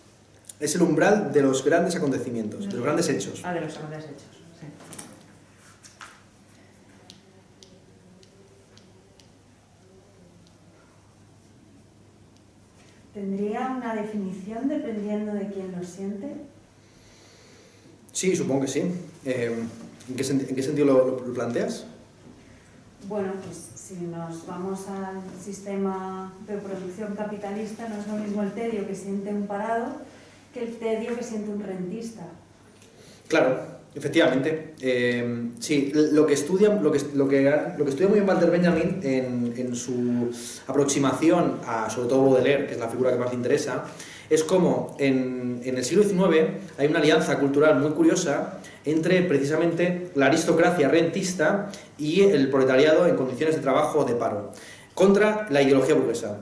Es el umbral de los grandes acontecimientos, de los grandes hechos. Ah, de los grandes hechos, sí. ¿Tendría una definición dependiendo de quién lo siente? Sí, supongo que sí. ¿En qué sentido lo planteas? Bueno, pues si nos vamos al sistema de producción capitalista, no es lo mismo el tedio que siente un parado que el tedio que siente un rentista. Claro, efectivamente. Sí, lo que estudia muy bien Walter Benjamin en su aproximación a, sobre todo, Baudelaire, que es la figura que más le interesa, es como en el siglo XIX hay una alianza cultural muy curiosa entre precisamente la aristocracia rentista y el proletariado en condiciones de trabajo o de paro, contra la ideología burguesa.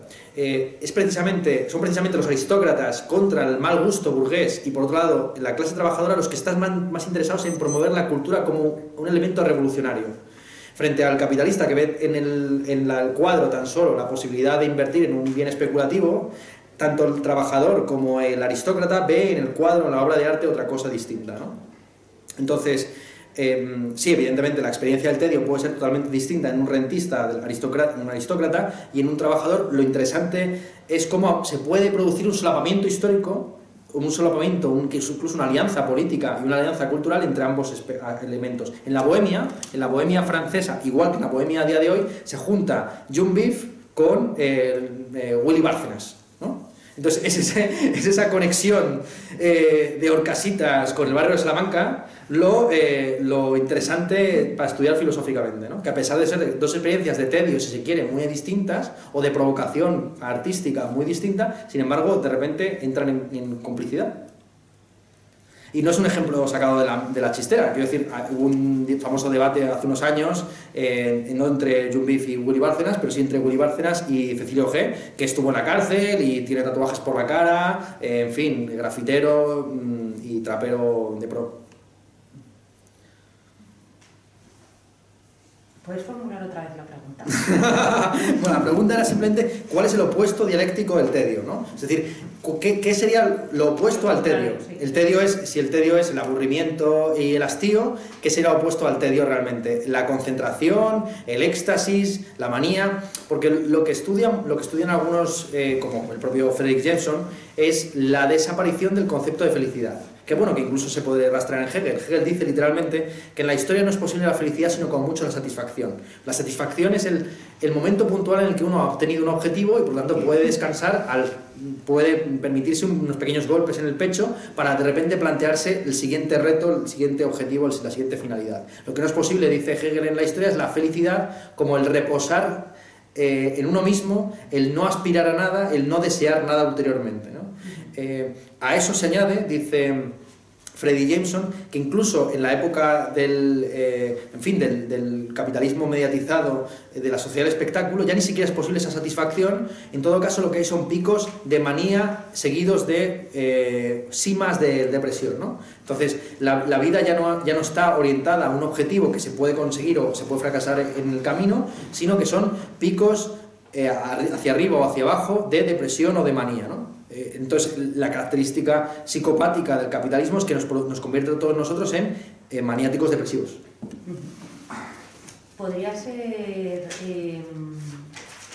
Son precisamente los aristócratas contra el mal gusto burgués y, por otro lado, la clase trabajadora los que están más interesados en promover la cultura como un elemento revolucionario. Frente al capitalista que ve en el cuadro tan solo la posibilidad de invertir en un bien especulativo, tanto el trabajador como el aristócrata ve en el cuadro, en la obra de arte, otra cosa distinta, ¿no? Entonces, sí, evidentemente la experiencia del tedio puede ser totalmente distinta en un rentista, un aristócrata, y en un trabajador. Lo interesante es cómo se puede producir un solapamiento histórico, incluso una alianza política y una alianza cultural entre ambos elementos. En la bohemia francesa, igual que en la bohemia a día de hoy, se junta John Beef con Willy Bárcenas, ¿no? Entonces es esa conexión de Horcasitas con el barrio de Salamanca lo interesante para estudiar filosóficamente, ¿no? Que a pesar de ser dos experiencias de tedio, si se quiere, muy distintas, o de provocación artística muy distinta, sin embargo, de repente entran en complicidad. Y no es un ejemplo sacado de la chistera. Quiero decir, hubo un famoso debate hace unos años, no entre John Beef y Willy Bárcenas, pero sí entre Willy Bárcenas y Cecilio G, que estuvo en la cárcel y tiene tatuajes por la cara, en fin, grafitero y trapero de pro. ¿Puedes formular otra vez la pregunta? Bueno, la pregunta era simplemente ¿cuál es el opuesto dialéctico del tedio, ¿no? Es decir, ¿qué sería lo opuesto al tedio? El tedio es, si el tedio es el aburrimiento y el hastío, ¿qué sería opuesto al tedio realmente? La concentración, el éxtasis, la manía, porque lo que estudian algunos, como el propio Fredrik Jameson, es la desaparición del concepto de felicidad. Que bueno, que incluso se puede rastrear en Hegel. Hegel dice literalmente que en la historia no es posible la felicidad, sino con mucho la satisfacción. La satisfacción es el momento puntual en el que uno ha obtenido un objetivo y por lo tanto puede descansar, puede permitirse unos pequeños golpes en el pecho para de repente plantearse el siguiente reto, el siguiente objetivo, la siguiente finalidad. Lo que no es posible, dice Hegel en la historia, es la felicidad como el reposar en uno mismo, el no aspirar a nada, el no desear nada ulteriormente, ¿no? A eso se añade, dice Fredrik Jameson, que incluso en la época del capitalismo mediatizado, de la sociedad del espectáculo, ya ni siquiera es posible esa satisfacción. En todo caso, lo que hay son picos de manía seguidos de simas de depresión, ¿no? Entonces, la vida ya no está orientada a un objetivo que se puede conseguir o se puede fracasar en el camino, sino que son picos hacia arriba o hacia abajo de depresión o de manía, ¿no? Entonces, la característica psicopática del capitalismo es que nos convierte a todos nosotros en maniáticos depresivos. ¿Podría ser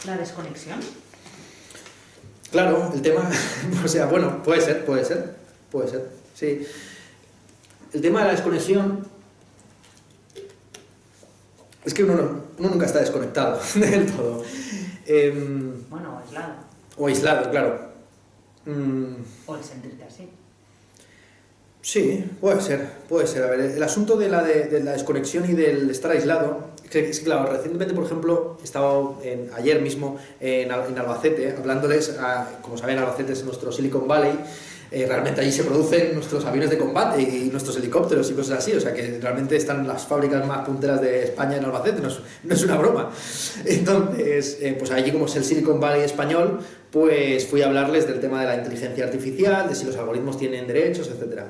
la desconexión? Claro, el tema, o sea, bueno, puede ser, sí. El tema de la desconexión es que uno nunca está desconectado del todo. Bueno, aislado. O aislado, claro. O el sentirte así. Sí, puede ser. A ver, el asunto de la desconexión y del estar aislado, es que claro, recientemente, por ejemplo, estaba ayer mismo en Albacete, hablándoles, como saben, Albacete es nuestro Silicon Valley. Realmente allí se producen nuestros aviones de combate y nuestros helicópteros y cosas así, o sea que realmente están las fábricas más punteras de España en Albacete, no es una broma. Entonces, pues allí, como es el Silicon Valley español, pues fui a hablarles del tema de la inteligencia artificial, de si los algoritmos tienen derechos, etc.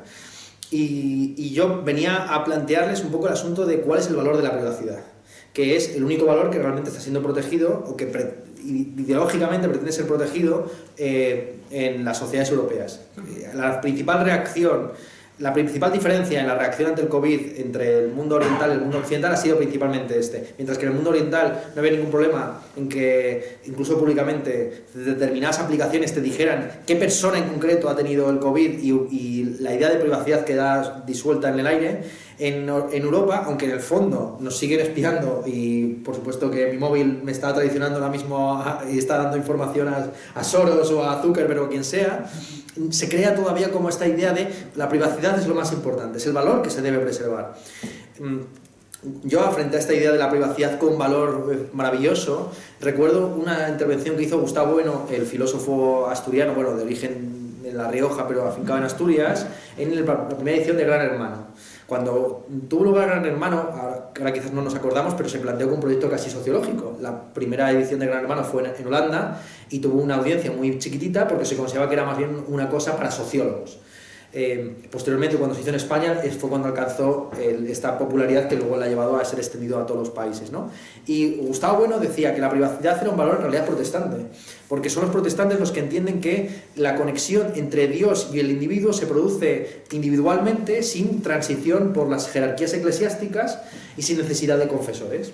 Y yo venía a plantearles un poco el asunto de cuál es el valor de la privacidad, que es el único valor que realmente está siendo protegido o que ideológicamente pretende ser protegido en las sociedades europeas. La principal diferencia en la reacción ante el COVID entre el mundo oriental y el mundo occidental ha sido principalmente mientras que en el mundo oriental no había ningún problema en que incluso públicamente determinadas aplicaciones te dijeran qué persona en concreto ha tenido el COVID y la idea de privacidad queda disuelta en el aire. En Europa, aunque en el fondo nos siguen espiando y por supuesto que mi móvil me está traicionando ahora mismo y está dando información a Soros o a Zuckerberg o quien sea, se crea todavía como esta idea de la privacidad es lo más importante, es el valor que se debe preservar. Yo, frente a esta idea de la privacidad con valor maravilloso, recuerdo una intervención que hizo Gustavo Bueno, el filósofo asturiano, bueno, de origen de La Rioja, pero afincado en Asturias, en la primera edición de Gran Hermano. Cuando tuvo lugar Gran Hermano, ahora quizás no nos acordamos, pero se planteó como un proyecto casi sociológico. La primera edición de Gran Hermano fue en Holanda y tuvo una audiencia muy chiquitita porque se consideraba que era más bien una cosa para sociólogos. Posteriormente, cuando se hizo en España, fue cuando alcanzó esta popularidad que luego la ha llevado a ser extendido a todos los países, ¿no? Y Gustavo Bueno decía que la privacidad era un valor en realidad protestante, porque son los protestantes los que entienden que la conexión entre Dios y el individuo se produce individualmente, sin transición por las jerarquías eclesiásticas y sin necesidad de confesores.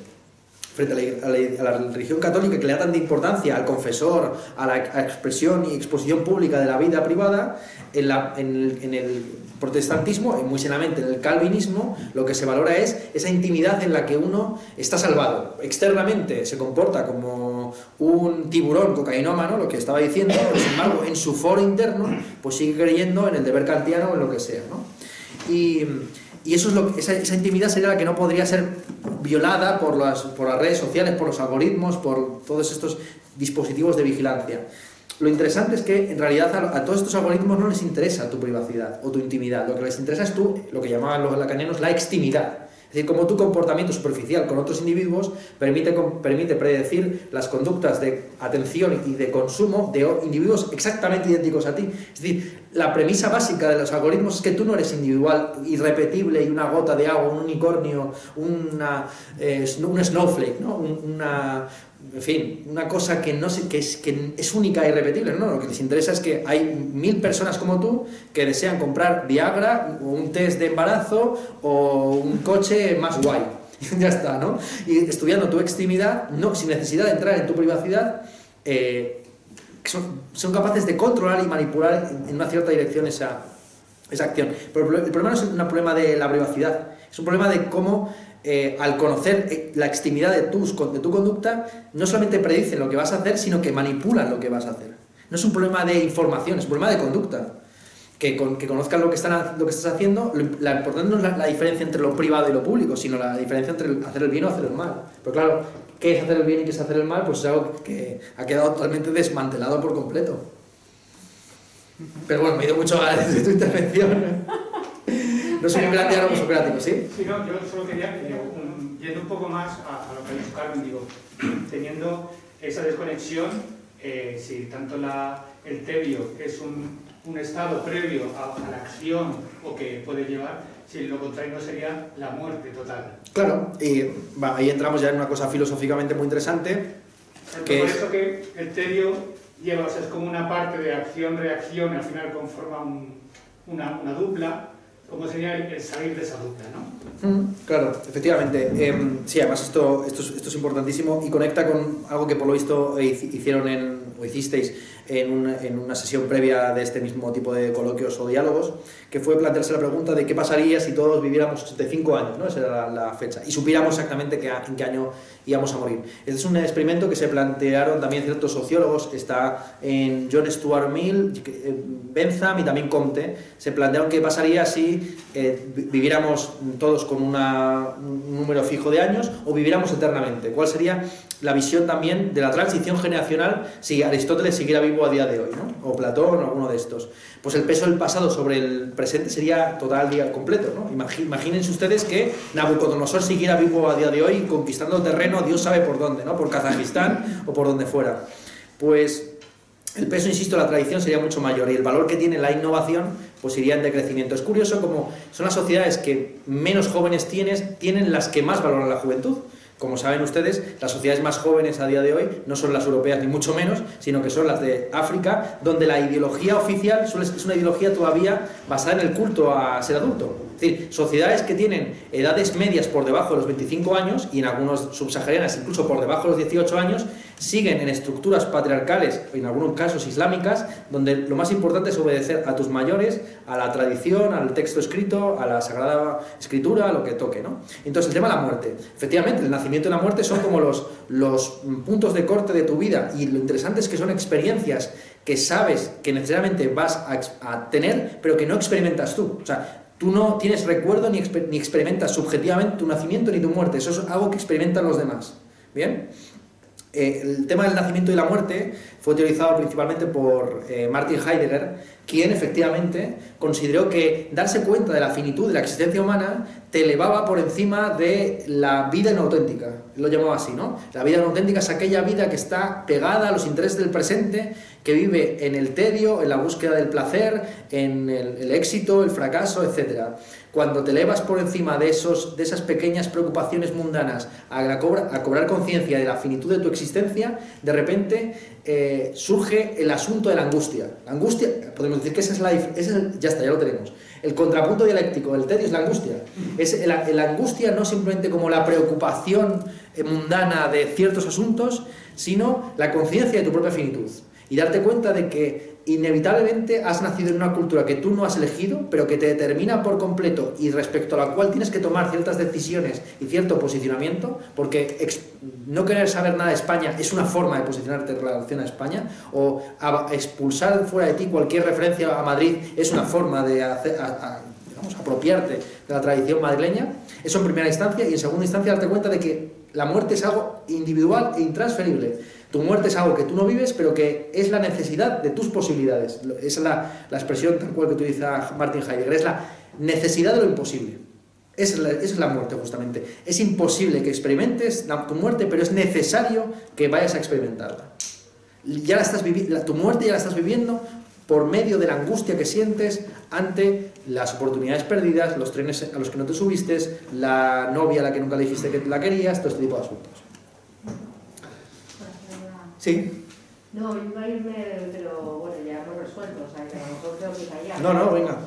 Frente a la religión católica, que le da tanta importancia al confesor, a la expresión y exposición pública de la vida privada, en el protestantismo, y muy seriamente en el calvinismo, lo que se valora es esa intimidad en la que uno está salvado. Externamente se comporta como un tiburón cocainómano, lo que estaba diciendo, pero sin embargo en su foro interno pues sigue creyendo en el deber kantiano o en lo que sea, ¿no? Y eso es esa intimidad sería la que no podría ser violada por las redes sociales, por los algoritmos, por todos estos dispositivos de vigilancia. lo interesante es que en realidad a todos estos algoritmos no les interesa tu privacidad o tu intimidad, lo que les interesa es lo que llamaban los lacanianos la extimidad. Es decir, como tu comportamiento superficial con otros individuos permite predecir las conductas de atención y de consumo de individuos exactamente idénticos a ti. Es decir, la premisa básica de los algoritmos es que tú no eres individual, irrepetible y una gota de agua, un unicornio, un snowflake, ¿no? En fin, una cosa que es única e irrepetible, ¿no? Lo que les interesa es que hay 1000 personas como tú que desean comprar Viagra o un test de embarazo o un coche más guay. Ya está, ¿no? Y estudiando tu extimidad, sin necesidad de entrar en tu privacidad, son capaces de controlar y manipular en una cierta dirección esa acción. Pero el problema no es un problema de la privacidad, es un problema de cómo al conocer la extimidad de tu conducta, no solamente predicen lo que vas a hacer, sino que manipulan lo que vas a hacer. No es un problema de información, es un problema de conducta. Que conozcan lo que estás haciendo, lo importante no es la diferencia entre lo privado y lo público, sino la diferencia entre hacer el bien o hacer el mal. Pero claro, ¿qué es hacer el bien y qué es hacer el mal? Pues es algo que ha quedado totalmente desmantelado por completo. Pero bueno, me he ido mucho a tu intervención. No soy un gran diálogo socrático, ¿sí? Sí, no, yo solo quería, yendo un poco más a lo que ha dicho Carmen, digo, teniendo esa desconexión, si tanto el tedio es un estado previo a la acción o que puede llevar, si lo contrario no sería la muerte total. Claro, y ahí entramos ya en una cosa filosóficamente muy interesante. Por eso que el tedio lleva, o sea, es como una parte de acción-reacción, al final conforma una dupla. ¿Cómo sería el salir de esa dupla, no? Claro, efectivamente. Sí, además esto es importantísimo y conecta con algo que por lo visto hicisteis en una sesión previa de este mismo tipo de coloquios o diálogos, que fue plantearse la pregunta de qué pasaría si todos viviéramos 85 años, ¿no? Esa era la fecha, y supiéramos exactamente en qué año íbamos a morir. Este es un experimento que se plantearon también ciertos sociólogos, está en John Stuart Mill, Bentham y también Comte. Se plantearon qué pasaría si viviéramos todos con un número fijo de años o viviéramos eternamente. ¿Cuál sería la visión también de la transición generacional si Aristóteles siguiera vivo a día de hoy, ¿no? O Platón o alguno de estos? Pues el peso del pasado sobre el presente sería total y completo, ¿no? Imagínense ustedes que Nabucodonosor siguiera vivo a día de hoy conquistando terreno, Dios sabe por dónde, ¿no? Por Kazajistán o por donde fuera. Pues el peso, insisto, de la tradición sería mucho mayor y el valor que tiene la innovación pues iría en decrecimiento. Es curioso como son las sociedades que menos jóvenes tienen las que más valoran la juventud. Como saben ustedes, las sociedades más jóvenes a día de hoy no son las europeas ni mucho menos, sino que son las de África, donde la ideología oficial es una ideología todavía basada en el culto a ser adulto. Es decir, sociedades que tienen edades medias por debajo de los 25 años y en algunos subsaharianas incluso por debajo de los 18 años, siguen en estructuras patriarcales, en algunos casos islámicas, donde lo más importante es obedecer a tus mayores, a la tradición, al texto escrito, a la Sagrada Escritura, a lo que toque, ¿no? Entonces, el tema de la muerte. Efectivamente, el nacimiento y la muerte son como los puntos de corte de tu vida, y lo interesante es que son experiencias que sabes que necesariamente vas a tener, pero que no experimentas tú. O sea, tú no tienes recuerdo ni experimentas subjetivamente tu nacimiento ni tu muerte. Eso es algo que experimentan los demás. ¿Bien? El tema del nacimiento y la muerte fue teorizado principalmente por Martin Heidegger, quien efectivamente consideró que darse cuenta de la finitud de la existencia humana te elevaba por encima de la vida inauténtica. Él lo llamaba así, ¿no? La vida inauténtica es aquella vida que está pegada a los intereses del presente, que vive en el tedio, en la búsqueda del placer, en el éxito, el fracaso, etc. Cuando te elevas por encima de esas pequeñas preocupaciones mundanas a cobrar conciencia de la finitud de tu existencia, de repente surge el asunto de la angustia. La angustia, podemos decir que ya está, ya lo tenemos. El contrapunto dialéctico del tedio es la angustia. Es la angustia no simplemente como la preocupación mundana de ciertos asuntos, sino la conciencia de tu propia finitud. Y darte cuenta de que inevitablemente has nacido en una cultura que tú no has elegido, pero que te determina por completo y respecto a la cual tienes que tomar ciertas decisiones y cierto posicionamiento, porque no querer saber nada de España es una forma de posicionarte en relación a España, o expulsar fuera de ti cualquier referencia a Madrid es una forma de apropiarte de la tradición madrileña. Eso en primera instancia, y en segunda instancia darte cuenta de que la muerte es algo individual e intransferible. Tu muerte es algo que tú no vives, pero que es la necesidad de tus posibilidades. Esa es la expresión tal cual que utiliza Martin Heidegger, es la necesidad de lo imposible. Esa es la muerte, justamente. Es imposible que experimentes tu muerte, pero es necesario que vayas a experimentarla. Tu muerte ya la estás viviendo por medio de la angustia que sientes ante las oportunidades perdidas, los trenes a los que no te subiste, la novia a la que nunca le dijiste que la querías, todo este tipo de asuntos. Sí. No, yo iba a irme, pero bueno, ya hemos resuelto, o sea, que a lo mejor creo que callar. No, venga.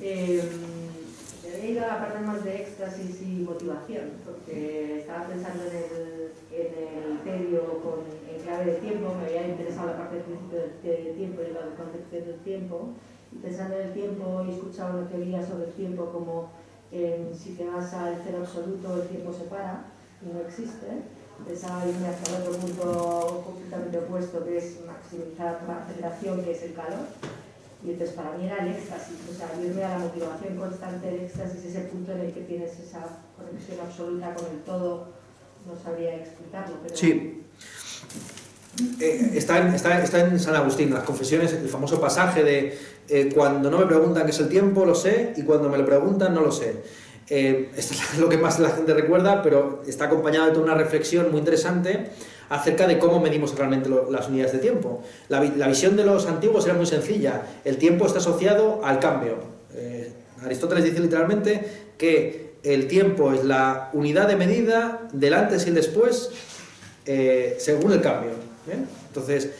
He ido a la parte más de éxtasis y motivación, porque estaba pensando en el tedio en clave de tiempo, me había interesado la parte del principio del tiempo y la concepción del tiempo, y pensando en el tiempo y escuchaba una teoría sobre el tiempo como si te vas al cero absoluto el tiempo se para y no existe. Pensaba irme hacia otro punto completamente opuesto, que es maximizar la aceleración, que es el calor. Y entonces para mí era el éxtasis, o sea, irme a la motivación constante del éxtasis, ese punto en el que tienes esa conexión absoluta con el todo, no sabría explicarlo, pero... Sí. Está en San Agustín, las confesiones, el famoso pasaje de cuando no me preguntan qué es el tiempo, lo sé, y cuando me lo preguntan, no lo sé. Esto es lo que más la gente recuerda, pero está acompañado de toda una reflexión muy interesante acerca de cómo medimos realmente las unidades de tiempo. La visión de los antiguos era muy sencilla. El tiempo está asociado al cambio. Aristóteles dice literalmente que el tiempo es la unidad de medida del antes y el después según el cambio. ¿Bien? Entonces,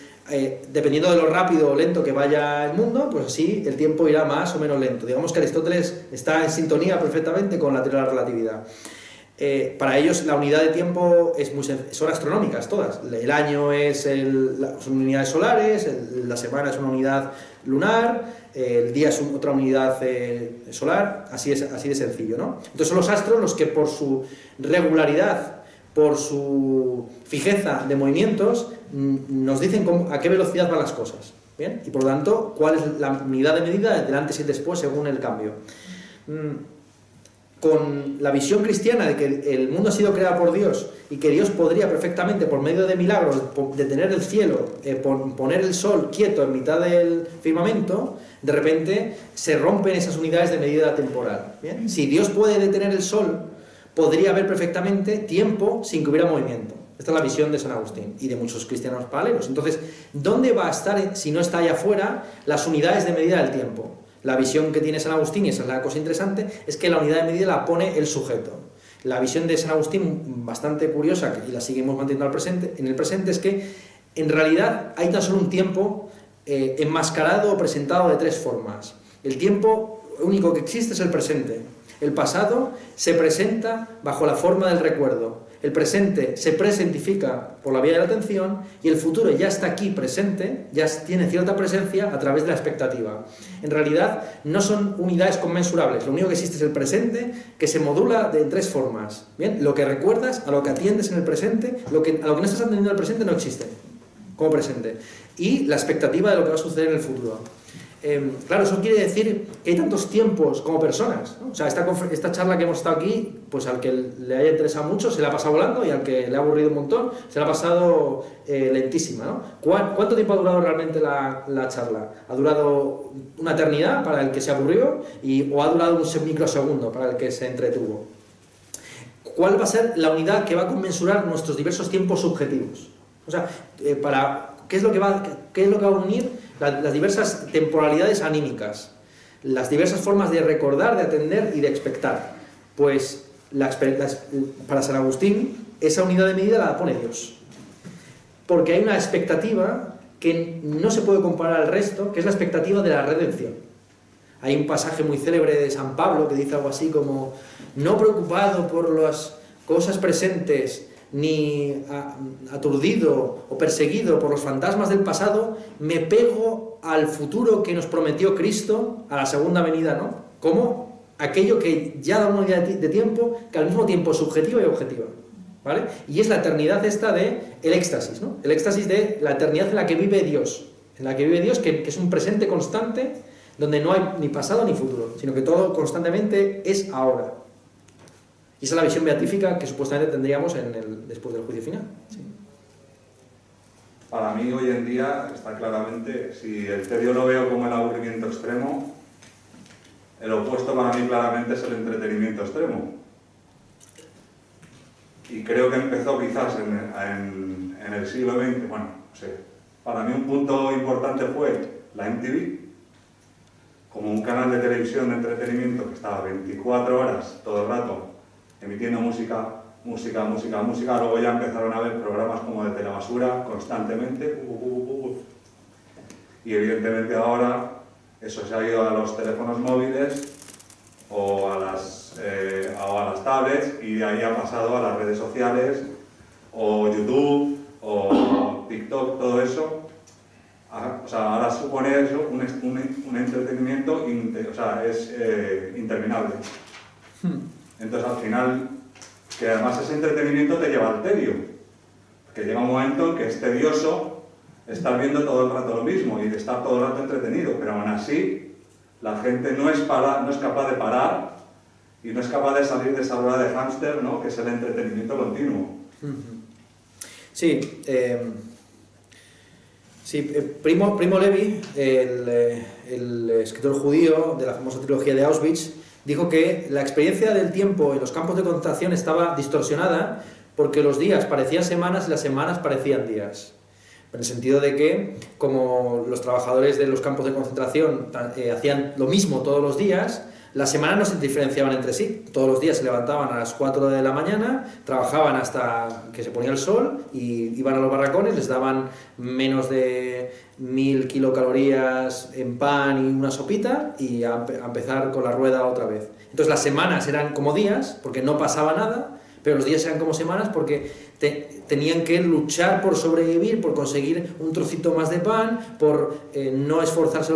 dependiendo de lo rápido o lento que vaya el mundo, pues así el tiempo irá más o menos lento. Digamos que Aristóteles está en sintonía perfectamente con la teoría de la relatividad. Para ellos la unidad de tiempo son astronómicas todas. El año son unidades solares, la semana es una unidad lunar, el día es otra unidad solar, así de sencillo, ¿no? Entonces son los astros los que por su regularidad, por su fijeza de movimientos, nos dicen a qué velocidad van las cosas, ¿bien? Y por lo tanto, cuál es la unidad de medida del antes y el después según el cambio. Con la visión cristiana de que el mundo ha sido creado por Dios y que Dios podría perfectamente, por medio de milagros, detener el cielo, poner el sol quieto en mitad del firmamento, de repente se rompen esas unidades de medida temporal. ¿Bien? Si Dios puede detener el sol, podría haber perfectamente tiempo sin que hubiera movimiento. Esta es la visión de San Agustín y de muchos cristianos paralelos. Entonces, ¿dónde va a estar, si no está allá afuera, las unidades de medida del tiempo? La visión que tiene San Agustín, y esa es la cosa interesante, es que la unidad de medida la pone el sujeto. La visión de San Agustín, bastante curiosa, y la seguimos manteniendo en el presente, es que en realidad hay tan solo un tiempo enmascarado o presentado de tres formas. El tiempo único que existe es el presente. El pasado se presenta bajo la forma del recuerdo. El presente se presentifica por la vía de la atención y el futuro ya está aquí presente, ya tiene cierta presencia a través de la expectativa. En realidad no son unidades conmensurables, lo único que existe es el presente que se modula de tres formas. ¿Bien? Lo que recuerdas, a lo que atiendes en el presente, a lo que no estás atendiendo en el presente no existe como presente. Y la expectativa de lo que va a suceder en el futuro. Claro, eso quiere decir que hay tantos tiempos como personas, ¿no? O sea, esta charla que hemos estado aquí, pues al que le haya interesado mucho se la ha pasado volando y al que le ha aburrido un montón se la ha pasado lentísima, ¿no? ¿Cuánto tiempo ha durado realmente la charla? ¿Ha durado una eternidad para el que se aburrió o ha durado un microsegundo para el que se entretuvo? ¿Cuál va a ser la unidad que va a conmensurar nuestros diversos tiempos subjetivos? O sea, ¿qué es lo que va a unir las diversas temporalidades anímicas, las diversas formas de recordar, de atender y de expectar? Pues para San Agustín esa unidad de medida la pone Dios, porque hay una expectativa que no se puede comparar al resto, que es la expectativa de la redención. Hay un pasaje muy célebre de San Pablo que dice algo así como: no preocupado por las cosas presentes, ni aturdido o perseguido por los fantasmas del pasado, me pego al futuro que nos prometió Cristo, a la segunda venida, ¿no? Como aquello que ya da una unidad de tiempo que al mismo tiempo es subjetiva y objetiva, ¿vale? Y es la eternidad esta de el éxtasis, ¿no? El éxtasis de la eternidad en la que vive Dios, que es un presente constante donde no hay ni pasado ni futuro, sino que todo constantemente es ahora. Y esa es la visión beatífica que supuestamente tendríamos después del juicio final. Sí. para mí hoy en día está claramente, si el tedio lo veo como el aburrimiento extremo, el opuesto para mí claramente es el entretenimiento extremo. Y creo que empezó quizás en el siglo XX, bueno, no sé, para mí un punto importante fue la MTV, como un canal de televisión de entretenimiento que estaba 24 horas todo el rato emitiendo música, luego ya empezaron a haber programas como de telebasura constantemente, y evidentemente ahora eso se ha ido a los teléfonos móviles o a las tablets, y de ahí ha pasado a las redes sociales o YouTube o TikTok, todo eso. O sea, ahora supone eso un entretenimiento, es interminable. Entonces al final, que además ese entretenimiento te lleva al tedio, que llega un momento en que es tedioso estar viendo todo el rato lo mismo y de estar todo el rato entretenido, pero aún así la gente no es capaz de parar y no es capaz de salir de esa rueda de hámster, ¿no?, que es el entretenimiento continuo. Sí, Primo Levi, el escritor judío de la famosa trilogía de Auschwitz, dijo que la experiencia del tiempo en los campos de concentración estaba distorsionada porque los días parecían semanas y las semanas parecían días. En el sentido de que, como los trabajadores de los campos de concentración hacían lo mismo todos los días, las semanas no se diferenciaban entre sí. Todos los días se levantaban a las 4 de la mañana, trabajaban hasta que se ponía el sol y iban a los barracones, les daban menos de 1000 kilocalorías en pan y una sopita y a empezar con la rueda otra vez. Entonces las semanas eran como días, porque no pasaba nada, pero los días eran como semanas porque tenían que luchar por sobrevivir, por conseguir un trocito más de pan, por no esforzarse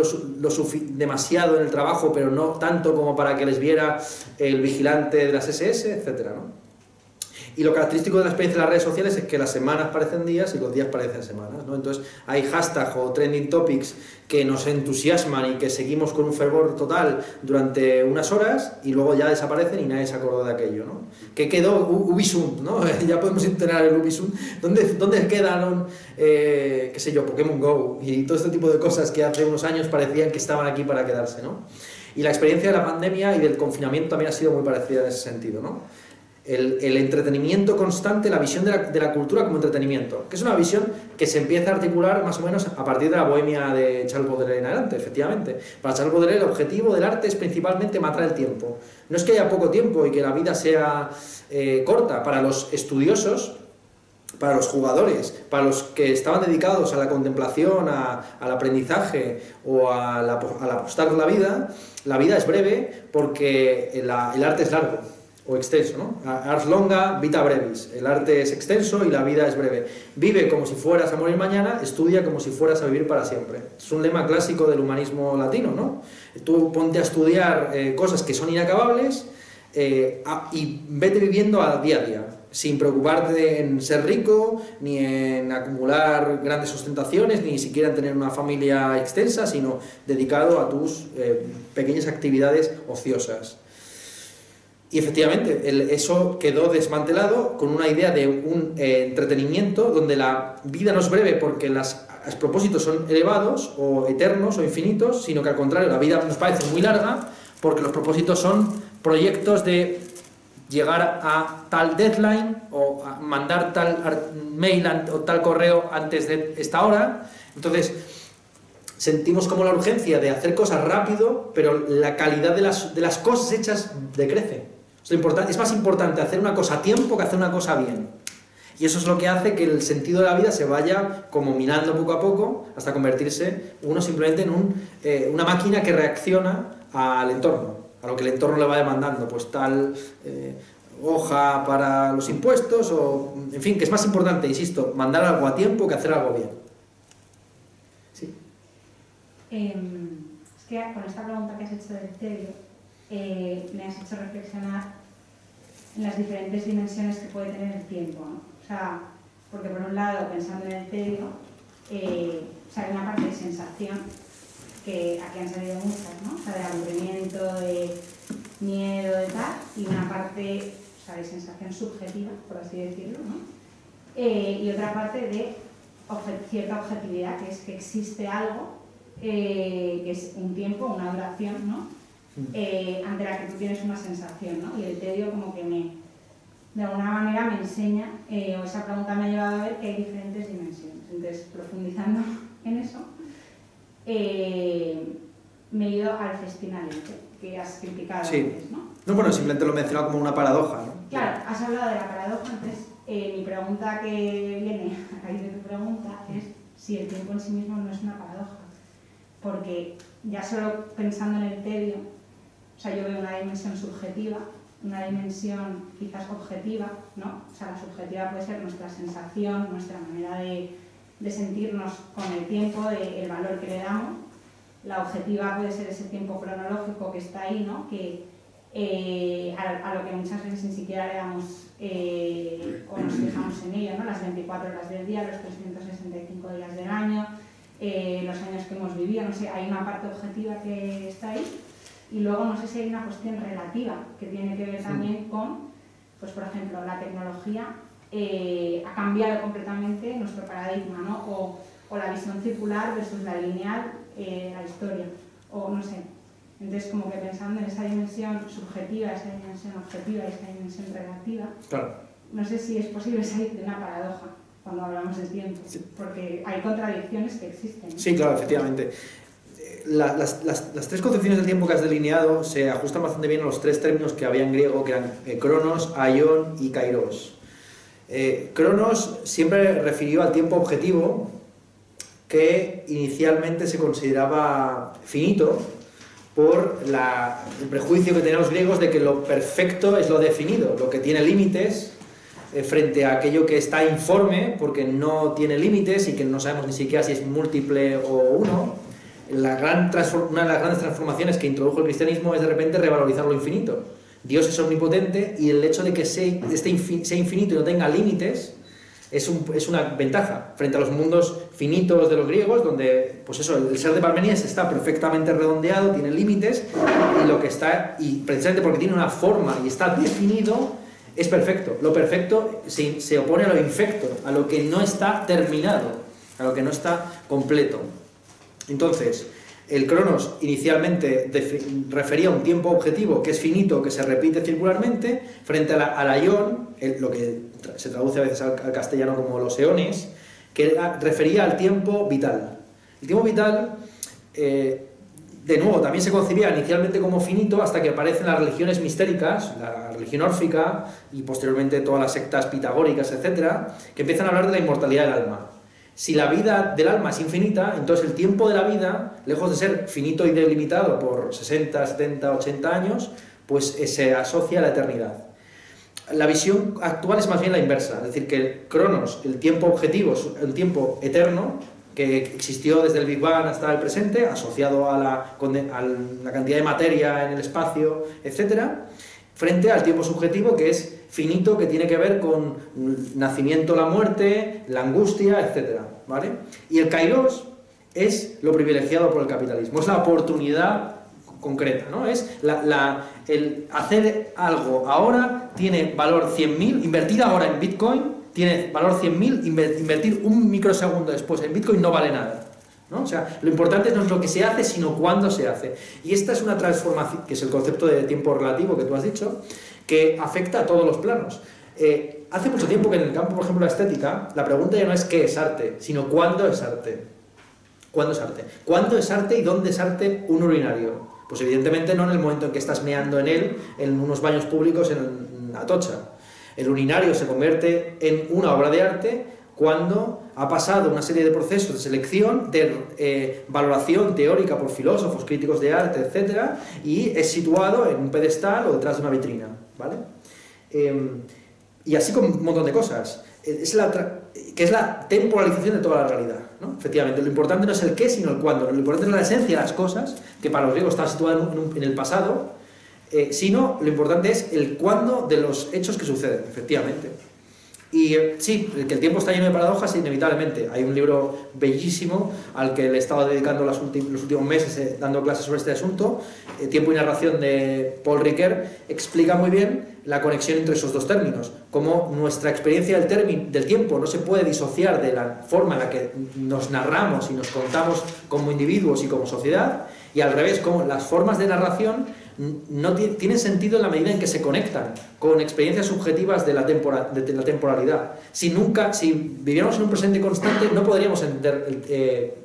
demasiado en el trabajo, pero no tanto como para que les viera el vigilante de las SS, etc., ¿no? Y lo característico de la experiencia de las redes sociales es que las semanas parecen días y los días parecen semanas, ¿no? Entonces hay hashtags o trending topics que nos entusiasman y que seguimos con un fervor total durante unas horas y luego ya desaparecen y nadie se acordó de aquello, ¿no? ¿Qué quedó? Ubisoft, ¿no? Ya podemos entrenar el Ubisoft. ¿Dónde quedaron, qué sé yo, Pokémon Go y todo este tipo de cosas que hace unos años parecían que estaban aquí para quedarse, ¿no? Y la experiencia de la pandemia y del confinamiento también ha sido muy parecida en ese sentido, ¿no? El entretenimiento constante, la visión de la cultura como entretenimiento, que es una visión que se empieza a articular más o menos a partir de la bohemia de Charles Baudelaire en adelante, efectivamente. Para Charles Baudelaire el objetivo del arte es principalmente matar el tiempo. No es que haya poco tiempo y que la vida sea corta. Para los estudiosos, para los jugadores, para los que estaban dedicados a la contemplación, al aprendizaje o al apostar la vida es breve porque el arte es largo o extenso, ¿no? Ars longa, vita brevis. El arte es extenso y la vida es breve. Vive como si fueras a morir mañana, estudia como si fueras a vivir para siempre. Es un lema clásico del humanismo latino, ¿no? Tú ponte a estudiar cosas que son inacabables y vete viviendo a día, sin preocuparte en ser rico, ni en acumular grandes ostentaciones, ni siquiera en tener una familia extensa, sino dedicado a tus pequeñas actividades ociosas. Y efectivamente, eso quedó desmantelado con una idea de un entretenimiento donde la vida no es breve porque los propósitos son elevados o eternos o infinitos, sino que al contrario, la vida nos parece muy larga porque los propósitos son proyectos de llegar a tal deadline o a mandar tal mail o tal correo antes de esta hora. Entonces, sentimos como la urgencia de hacer cosas rápido, pero la calidad de las cosas hechas decrece. Es más importante hacer una cosa a tiempo que hacer una cosa bien. Y eso es lo que hace que el sentido de la vida se vaya como minando poco a poco hasta convertirse uno simplemente en una máquina que reacciona al entorno, a lo que el entorno le va demandando, pues tal hoja para los impuestos o, en fin, que es más importante, insisto, mandar algo a tiempo que hacer algo bien. Sí. Es que con esta pregunta que has hecho del tedio, me has hecho reflexionar en las diferentes dimensiones que puede tener el tiempo, ¿no? O sea, porque por un lado, pensando en el tedio, hay una parte de sensación, que aquí han salido muchas, ¿no? O sea, de aburrimiento, de miedo, de tal, y una parte, o sea, de sensación subjetiva, por así decirlo, ¿no? Y otra parte de cierta objetividad, que es que existe algo, que es un tiempo, una duración, ¿no? Ante la que tú tienes una sensación, ¿no? Y el tedio como que de alguna manera me enseña, o esa pregunta me ha llevado a ver que hay diferentes dimensiones. Entonces, profundizando en eso, me he ido al festinaliente, que has criticado antes, ¿no? No, bueno, simplemente lo he mencionado como una paradoja, ¿no? Claro, has hablado de la paradoja, entonces mi pregunta que viene a raíz de tu pregunta es si el tiempo en sí mismo no es una paradoja. Porque ya solo pensando en el tedio, o sea, yo veo una dimensión subjetiva, una dimensión quizás objetiva, ¿no? O sea, la subjetiva puede ser nuestra sensación, nuestra manera de sentirnos con el tiempo, el valor que le damos. La objetiva puede ser ese tiempo cronológico que está ahí, ¿no? Que a lo que muchas veces ni siquiera le damos o nos fijamos en ello, ¿no? Las 24 horas del día, los 365 días del año, los años que hemos vivido, no sé, hay una parte objetiva que está ahí. Y luego no sé si hay una cuestión relativa que tiene que ver también con, pues por ejemplo, la tecnología ha cambiado completamente nuestro paradigma, ¿no? O la visión circular versus la lineal, la historia, o no sé. Entonces, como que pensando en esa dimensión subjetiva, esa dimensión objetiva y esa dimensión relativa, claro, no sé si es posible salir de una paradoja cuando hablamos de tiempo, porque hay contradicciones que existen, ¿no? Sí, claro, efectivamente. Las tres concepciones del tiempo que has delineado se ajustan bastante bien a los tres términos que había en griego, que eran cronos, aion y kairos. Cronos siempre refirió al tiempo objetivo, que inicialmente se consideraba finito por el prejuicio que tenían los griegos de que lo perfecto es lo definido, lo que tiene límites, frente a aquello que está informe porque no tiene límites y que no sabemos ni siquiera si es múltiple o uno. Una de las grandes transformaciones que introdujo el cristianismo es de repente revalorizar lo infinito. Dios es omnipotente y el hecho de que sea infinito y no tenga límites es una ventaja frente a los mundos finitos de los griegos, donde pues eso, el ser de Parmenides está perfectamente redondeado, tiene límites, y precisamente porque tiene una forma y está definido, es perfecto. Lo perfecto se opone a lo infecto, a lo que no está terminado, a lo que no está completo. Entonces, el cronos inicialmente refería a un tiempo objetivo que es finito, que se repite circularmente, frente al aion, lo que se traduce a veces al castellano como los eones, que refería al tiempo vital. El tiempo vital, de nuevo, también se concebía inicialmente como finito hasta que aparecen las religiones mistéricas, la religión órfica y posteriormente todas las sectas pitagóricas, etcétera, que empiezan a hablar de la inmortalidad del alma. Si la vida del alma es infinita, entonces el tiempo de la vida, lejos de ser finito y delimitado por 60, 70, 80 años, pues se asocia a la eternidad. La visión actual es más bien la inversa, es decir, que el cronos, el tiempo objetivo, es el tiempo eterno, que existió desde el Big Bang hasta el presente, asociado a la cantidad de materia en el espacio, etc., frente al tiempo subjetivo, que es finito, que tiene que ver con el nacimiento, la muerte, la angustia, etc., ¿vale? Y el kairos es lo privilegiado por el capitalismo, es la oportunidad concreta, ¿no? Es el hacer algo ahora tiene valor 100.000, invertir ahora en Bitcoin tiene valor 100.000, invertir un microsegundo después en Bitcoin no vale nada, ¿no? O sea, lo importante no es lo que se hace, sino cuándo se hace. Y esta es una transformación, que es el concepto de tiempo relativo que tú has dicho, que afecta a todos los planos. Hace mucho tiempo que en el campo, por ejemplo, de la estética, la pregunta ya no es qué es arte, sino cuándo es arte. ¿Cuándo es arte? ¿Cuándo es arte y dónde es arte un urinario? Pues evidentemente no en el momento en que estás meando en él, en unos baños públicos en Atocha. El urinario se convierte en una obra de arte cuando ha pasado una serie de procesos de selección, de valoración teórica por filósofos, críticos de arte, etc., y es situado en un pedestal o detrás de una vitrina, ¿vale? Y así con un montón de cosas. Que es la temporalización de toda la realidad, ¿no? Efectivamente, lo importante no es el qué, sino el cuándo. Lo importante es la esencia de las cosas, que para los griegos está situada en el pasado, sino lo importante es el cuándo de los hechos que suceden, efectivamente. Y sí, que el tiempo está lleno de paradojas, inevitablemente. Hay un libro bellísimo al que le he estado dedicando los últimos meses dando clases sobre este asunto, Tiempo y narración, de Paul Ricoeur, explica muy bien la conexión entre esos dos términos, cómo nuestra experiencia del tiempo no se puede disociar de la forma en la que nos narramos y nos contamos como individuos y como sociedad, y al revés, cómo las formas de narración no tienen sentido en la medida en que se conectan con experiencias subjetivas de la temporalidad. Si viviéramos en un presente constante, no podríamos entender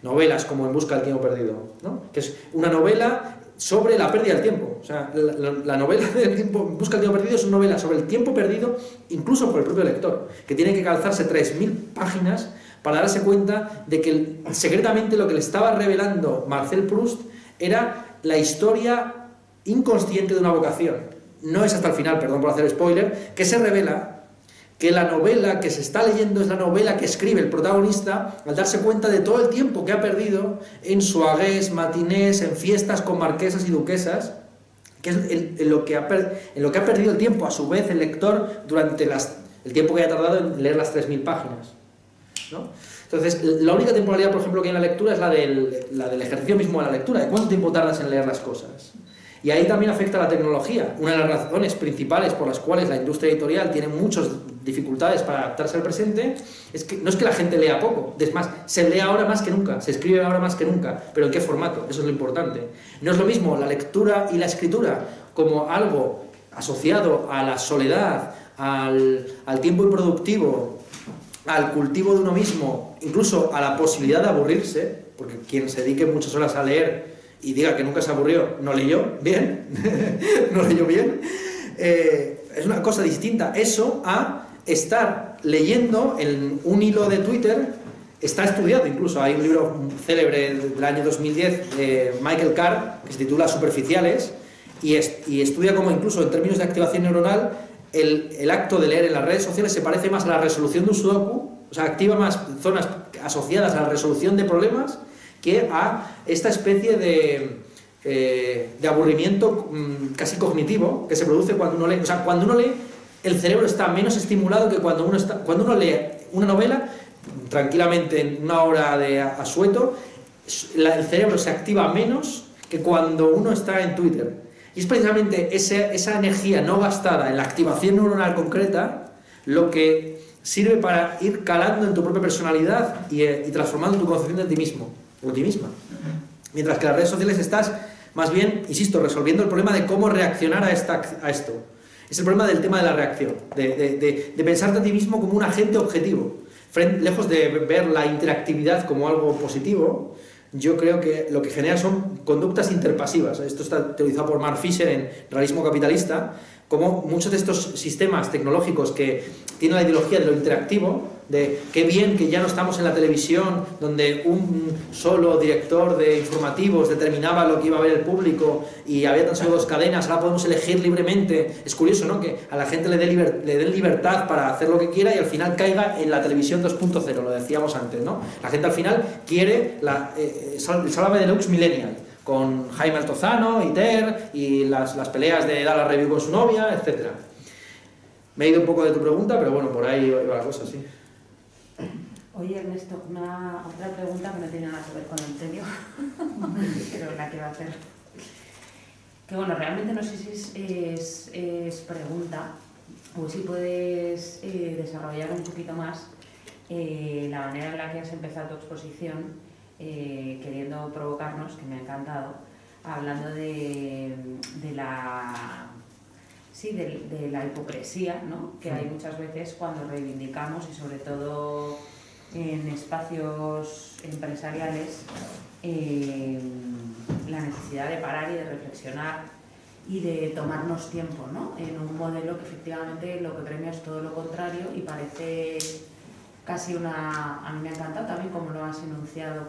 novelas como En busca del tiempo perdido, ¿no? Que es una novela sobre la pérdida del tiempo. O sea, la novela del tiempo, En busca del tiempo perdido, es una novela sobre el tiempo perdido, incluso por el propio lector, que tiene que calzarse 3000 páginas para darse cuenta de que secretamente lo que le estaba revelando Marcel Proust era la historia inconsciente de una vocación. No es hasta el final, perdón por hacer spoiler, que se revela que la novela que se está leyendo es la novela que escribe el protagonista al darse cuenta de todo el tiempo que ha perdido en soirées, matinés, en fiestas con marquesas y duquesas, que es en lo que ha perdido el tiempo, a su vez, el lector durante el tiempo que haya tardado en leer las 3000 páginas, ¿no? Entonces, la única temporalidad, por ejemplo, que hay en la lectura es la del ejercicio mismo de la lectura, de cuánto tiempo tardas en leer las cosas. Y ahí también afecta la tecnología. Una de las razones principales por las cuales la industria editorial tiene muchas dificultades para adaptarse al presente es que no es que la gente lea poco, es más, se lee ahora más que nunca, se escribe ahora más que nunca, pero ¿en qué formato? Eso es lo importante. No es lo mismo la lectura y la escritura como algo asociado a la soledad, al tiempo improductivo, al cultivo de uno mismo, incluso a la posibilidad de aburrirse, porque quien se dedique muchas horas a leer y diga que nunca se aburrió, no leyó bien, no leyó bien, es una cosa distinta eso a estar leyendo en un hilo de Twitter. Está estudiado incluso, hay un libro célebre del año 2010 de Michael Carr que se titula Superficiales y estudia cómo incluso en términos de activación neuronal el acto de leer en las redes sociales se parece más a la resolución de un sudoku, o sea, activa más zonas asociadas a la resolución de problemas que a esta especie de aburrimiento casi cognitivo que se produce cuando uno lee. O sea, cuando uno lee, el cerebro está menos estimulado que cuando uno lee una novela, tranquilamente en una hora de asueto, el cerebro se activa menos que cuando uno está en Twitter. Y es precisamente esa energía no gastada en la activación neuronal concreta lo que sirve para ir calando en tu propia personalidad y transformando tu concepción de ti mismo o ti misma. Mientras que en las redes sociales estás, más bien, insisto, resolviendo el problema de cómo reaccionar a esto. Es el problema del tema de la reacción, de pensarte a ti mismo como un agente objetivo. Lejos de ver la interactividad como algo positivo, yo creo que lo que genera son conductas interpasivas. Esto está teorizado por Mark Fisher en Realismo Capitalista, como muchos de estos sistemas tecnológicos que tienen la ideología de lo interactivo, de qué bien que ya no estamos en la televisión donde un solo director de informativos determinaba lo que iba a ver el público y había tan solo 2 cadenas, ahora podemos elegir libremente. Es curioso, ¿no?, que a la gente le den libertad para hacer lo que quiera y al final caiga en la televisión 2.0, lo decíamos antes, ¿no? La gente al final quiere el Sálvame Deluxe Millennial, con Jaime Altozano, Iter y las peleas de dar la review con su novia, etc. Me he ido un poco de tu pregunta, pero bueno, por ahí iba la cosa, sí. Oye, Ernesto, otra pregunta que no tiene nada que ver con el tedio, pero la quiero hacer. Que bueno, realmente no sé si es pregunta o si puedes desarrollar un poquito más la manera en la que has empezado tu exposición, queriendo provocarnos, que me ha encantado, hablando de la hipocresía, ¿no?, que hay muchas veces cuando reivindicamos, y sobre todo en espacios empresariales, la necesidad de parar y de reflexionar y de tomarnos tiempo, ¿no?, en un modelo que efectivamente lo que premia es todo lo contrario y parece casi a mí me ha encantado también cómo lo has enunciado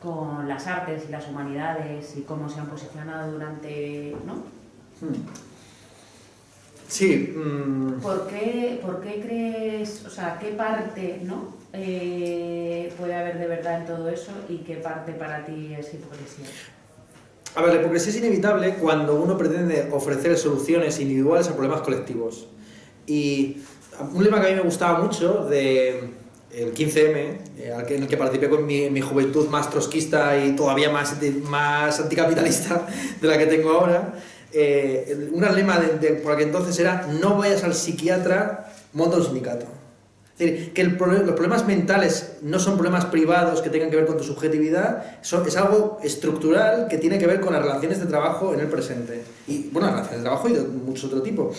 con las artes y las humanidades y cómo se han posicionado durante, ¿no? Sí. ¿Por qué crees, o sea, qué parte, ¿no?, puede haber de verdad en todo eso y qué parte para ti es hipocresía? A ver, la hipocresía es inevitable cuando uno pretende ofrecer soluciones individuales a problemas colectivos. Y un lema que a mí me gustaba mucho de el 15M, en el que participé con mi juventud más trotskista y todavía más anticapitalista de la que tengo ahora, un lema por aquel entonces era: no vayas al psiquiatra, monta un sindicato. Es decir, que los problemas mentales no son problemas privados que tengan que ver con tu subjetividad, es algo estructural que tiene que ver con las relaciones de trabajo en el presente. Y bueno, las relaciones de trabajo y de muchos otros tipos.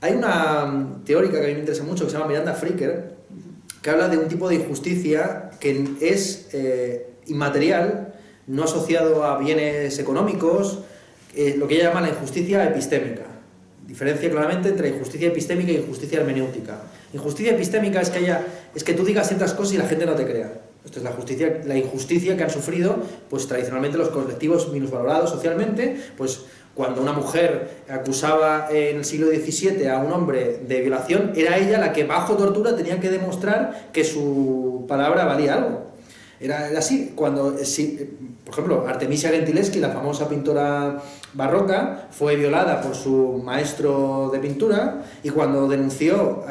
Hay una teórica que a mí me interesa mucho que se llama Miranda Fricker, que habla de un tipo de injusticia que es inmaterial, no asociado a bienes económicos, lo que ella llama la injusticia epistémica. Diferencia claramente entre injusticia epistémica y injusticia hermenéutica. Injusticia epistémica es que tú digas ciertas cosas y la gente no te crea. Esto es la injusticia que han sufrido pues tradicionalmente los colectivos minusvalorados socialmente, pues cuando una mujer acusaba en el siglo XVII a un hombre de violación, era ella la que bajo tortura tenía que demostrar que su palabra valía algo. Era así. Por ejemplo, Artemisia Gentileschi, la famosa pintora barroca, fue violada por su maestro de pintura y cuando denunció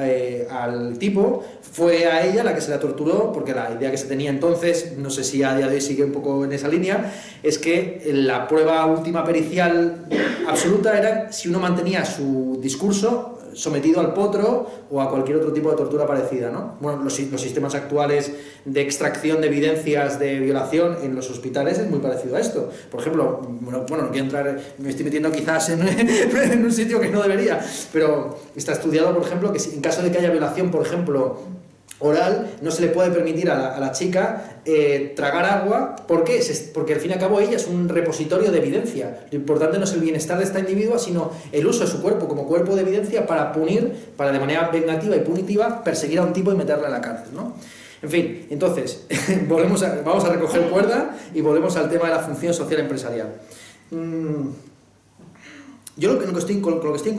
al tipo, fue a ella la que se la torturó, porque la idea que se tenía entonces, no sé si a día de hoy sigue un poco en esa línea, es que la prueba última pericial absoluta era si uno mantenía su discurso sometido al potro o a cualquier otro tipo de tortura parecida, ¿no? Bueno, los sistemas actuales de extracción de evidencias de violación en los hospitales es muy parecido a esto. Por ejemplo, bueno, no quiero entrar, me estoy metiendo quizás en un sitio que no debería, pero está estudiado, por ejemplo, que en caso de que haya violación, por ejemplo, oral, no se le puede permitir a la chica tragar agua. ¿Por qué? Porque al fin y al cabo ella es un repositorio de evidencia. Lo importante no es el bienestar de esta individua, sino el uso de su cuerpo como cuerpo de evidencia para punir, para de manera vengativa y punitiva perseguir a un tipo y meterle a la cárcel, ¿no? En fin, entonces, vamos a recoger cuerda y volvemos al tema de la función social empresarial. Yo lo que estoy en contra es estoy en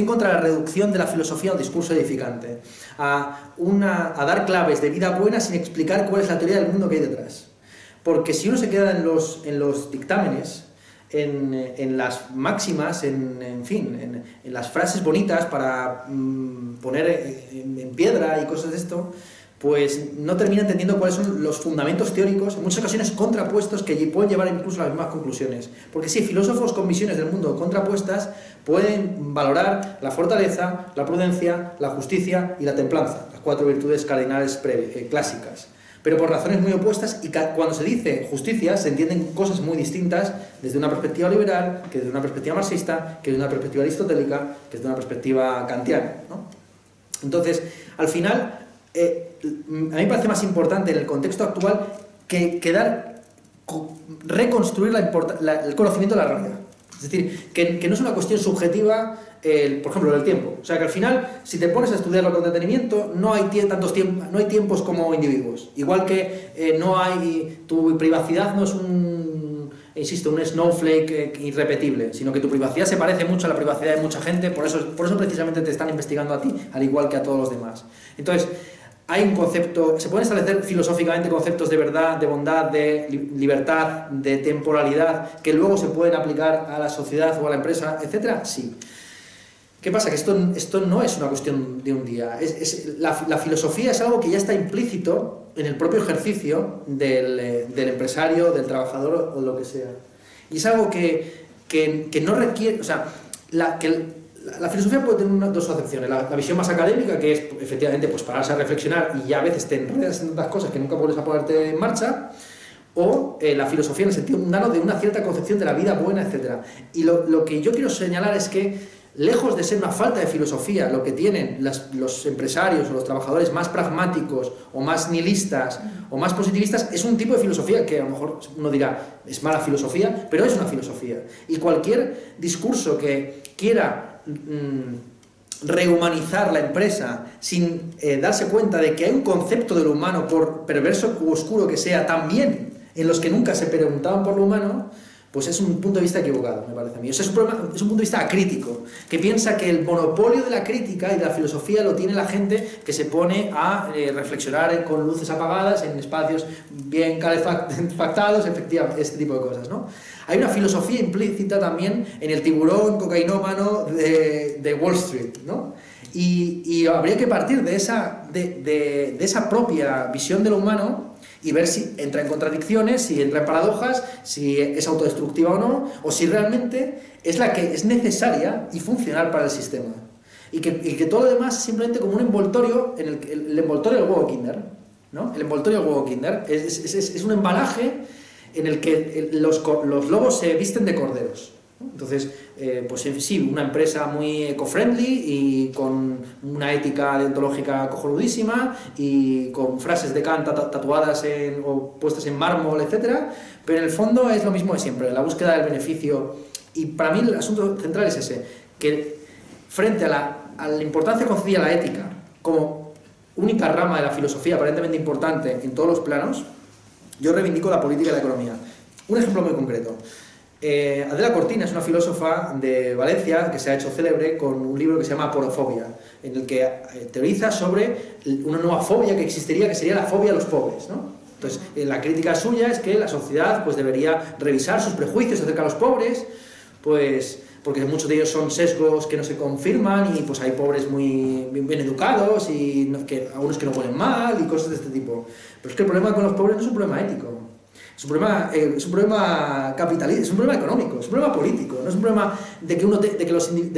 contra de la reducción de la filosofía a un discurso edificante, a dar claves de vida buena sin explicar cuál es la teoría del mundo que hay detrás. Porque si uno se queda en los dictámenes, en las máximas, en las frases bonitas para poner en piedra y cosas de esto, pues no termina entendiendo cuáles son los fundamentos teóricos, en muchas ocasiones contrapuestos, que pueden llevar incluso a las mismas conclusiones. Porque sí, filósofos con visiones del mundo contrapuestas pueden valorar la fortaleza, la prudencia, la justicia y la templanza, las 4 virtudes cardinales clásicas. Pero por razones muy opuestas, y cuando se dice justicia se entienden cosas muy distintas desde una perspectiva liberal, que desde una perspectiva marxista, que desde una perspectiva aristotélica, que desde una perspectiva kantiana, ¿no? Entonces, al final, a mí me parece más importante en el contexto actual reconstruir el conocimiento de la realidad. Es decir, que no es una cuestión subjetiva, por ejemplo, del tiempo. O sea, que al final, si te pones a estudiarlo con detenimiento, no hay tiempos como individuos. Igual que tu privacidad no es un snowflake irrepetible, sino que tu privacidad se parece mucho a la privacidad de mucha gente, por eso precisamente te están investigando a ti, al igual que a todos los demás. Entonces, hay un concepto, se pueden establecer filosóficamente conceptos de verdad, de bondad, de libertad, de temporalidad, que luego se pueden aplicar a la sociedad o a la empresa, etcétera. Sí. ¿Qué pasa? Que esto no es una cuestión de un día. La filosofía es algo que ya está implícito en el propio ejercicio del empresario, del trabajador o lo que sea. Y es algo que no requiere... O sea, la filosofía puede tener dos acepciones. La visión más académica, que es efectivamente pues pararse a reflexionar y ya a veces te enredas en tantas cosas que nunca vuelves a ponerte en marcha, o la filosofía en el sentido mundano de una cierta concepción de la vida buena, etc. Y lo que yo quiero señalar es que, lejos de ser una falta de filosofía, lo que tienen los empresarios o los trabajadores más pragmáticos o más nihilistas o más positivistas, es un tipo de filosofía que a lo mejor uno dirá es mala filosofía, pero es una filosofía. Y cualquier discurso que quiera rehumanizar la empresa sin darse cuenta de que hay un concepto de lo humano, por perverso u oscuro que sea, también en los que nunca se preguntaban por lo humano, pues es un punto de vista equivocado, me parece a mí. O sea, es un punto de vista acrítico, que piensa que el monopolio de la crítica y de la filosofía lo tiene la gente que se pone a reflexionar con luces apagadas en espacios bien calefactados, efectivamente, este tipo de cosas, ¿no? Hay una filosofía implícita también en el tiburón cocainómano de Wall Street, ¿no? Y habría que partir de esa propia visión de lo humano y ver si entra en contradicciones, si entra en paradojas, si es autodestructiva o no, o si realmente es la que es necesaria y funcional para el sistema. Y que todo lo demás es simplemente como un envoltorio, el envoltorio del huevo Kinder, ¿no? El envoltorio del huevo Kinder es un embalaje en el que los lobos se visten de corderos, ¿no? Entonces, pues sí, una empresa muy eco-friendly y con una ética deontológica cojonudísima y con frases de Kant tatuadas o puestas en mármol, etcétera, pero en el fondo es lo mismo de siempre, la búsqueda del beneficio. Y para mí el asunto central es ese, que frente a la importancia concedida a la ética como única rama de la filosofía aparentemente importante en todos los planos, yo reivindico la política y la economía. Un ejemplo muy concreto. Adela Cortina es una filósofa de Valencia que se ha hecho célebre con un libro que se llama Aporofobia, en el que teoriza sobre una nueva fobia que existiría, que sería la fobia a los pobres, ¿no? Entonces, la crítica suya es que la sociedad pues, debería revisar sus prejuicios acerca de los pobres, pues porque muchos de ellos son sesgos que no se confirman y pues hay pobres muy bien educados y algunos que no huelen mal y cosas de este tipo. Pero es que el problema con los pobres no es un problema ético, es un problema capitalista, es un problema económico, es un problema político, no es un problema de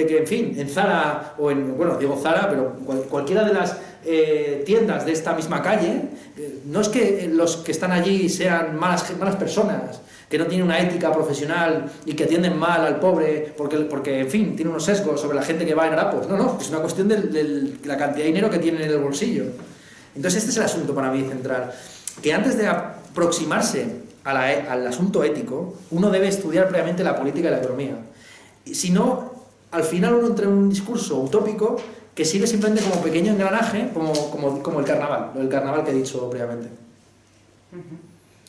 que en fin, en Zara o bueno, digo Zara, pero cualquiera de las tiendas de esta misma calle, no es que los que están allí sean malas personas, que no tienen una ética profesional y que atienden mal al pobre porque en fin, tiene unos sesgos sobre la gente que va en harapos. No, es una cuestión de la cantidad de dinero que tienen en el bolsillo. Entonces este es el asunto para mí central, que antes de aproximarse al asunto ético, uno debe estudiar previamente la política y la economía. Y si no, al final uno entra en un discurso utópico que sirve simplemente como pequeño engranaje, como el carnaval que he dicho previamente.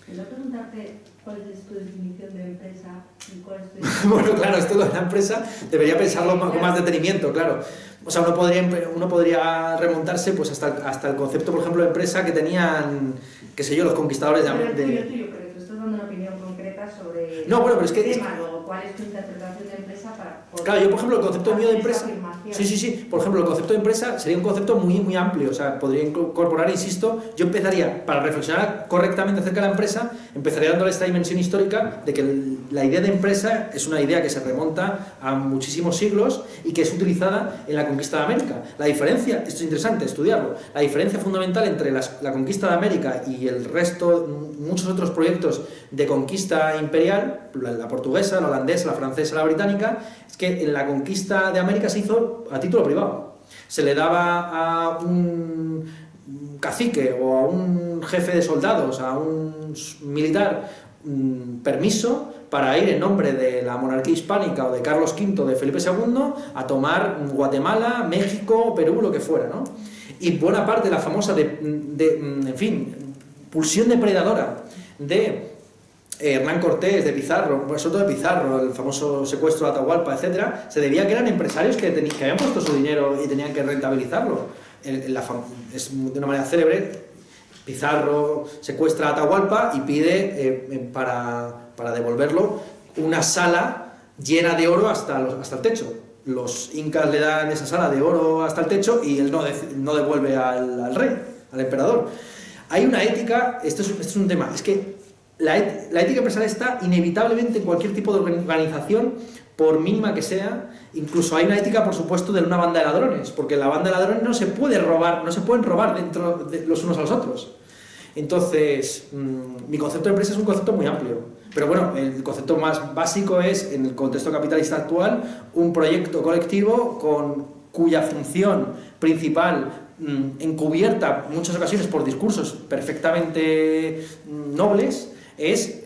Quería preguntarte cuál es tu definición de empresa y cuál es tu... Bueno, claro, esto de la empresa debería pensarlo con más detenimiento, claro. O sea, uno podría remontarse pues hasta el concepto, por ejemplo, de empresa que tenían, qué sé yo, los conquistadores de... Tuyo, pero tú estás dando una opinión concreta sobre... No, bueno, pero es que... tema, luego, ¿cuál es tu interpretación de empresa para... Claro, yo, por ejemplo, el concepto mío de empresa... Afirmación? Sí. Por ejemplo, el concepto de empresa sería un concepto muy amplio. O sea, podría incorporar, insisto, yo empezaría, para reflexionar correctamente acerca de la empresa, empezaría dándole esta dimensión histórica de que la idea de empresa es una idea que se remonta a muchísimos siglos y que es utilizada en la conquista de América. La diferencia, esto es interesante estudiarlo, la diferencia fundamental entre la conquista de América y el resto, muchos otros proyectos de conquista imperial, la portuguesa, la holandesa, la francesa, la británica, es que en la conquista de América se hizo a título privado. Se le daba a un cacique o a un jefe de soldados, a un militar, permiso para ir en nombre de la monarquía hispánica o de Carlos V, de Felipe II, a tomar Guatemala, México, Perú, lo que fuera, ¿no? Y buena parte de la famosa, en fin, pulsión depredadora de Hernán Cortés, de Pizarro, sobre todo de Pizarro, el famoso secuestro de Atahualpa, etcétera, se debía a que eran empresarios que habían puesto su dinero y tenían que rentabilizarlo. Es de una manera célebre. Pizarro secuestra a Atahualpa y pide para devolverlo una sala llena de oro hasta el techo. Los incas le dan esa sala de oro hasta el techo y él no devuelve al rey, al emperador. Hay una ética, esto es un tema, es que la ética empresarial está inevitablemente en cualquier tipo de organización, por mínima que sea. Incluso hay una ética, por supuesto, de una banda de ladrones, porque en la banda de ladrones no se pueden robar dentro de los unos a los otros. Entonces, mi concepto de empresa es un concepto muy amplio, pero bueno, el concepto más básico es, en el contexto capitalista actual, un proyecto colectivo cuya función principal, encubierta en muchas ocasiones por discursos perfectamente nobles, es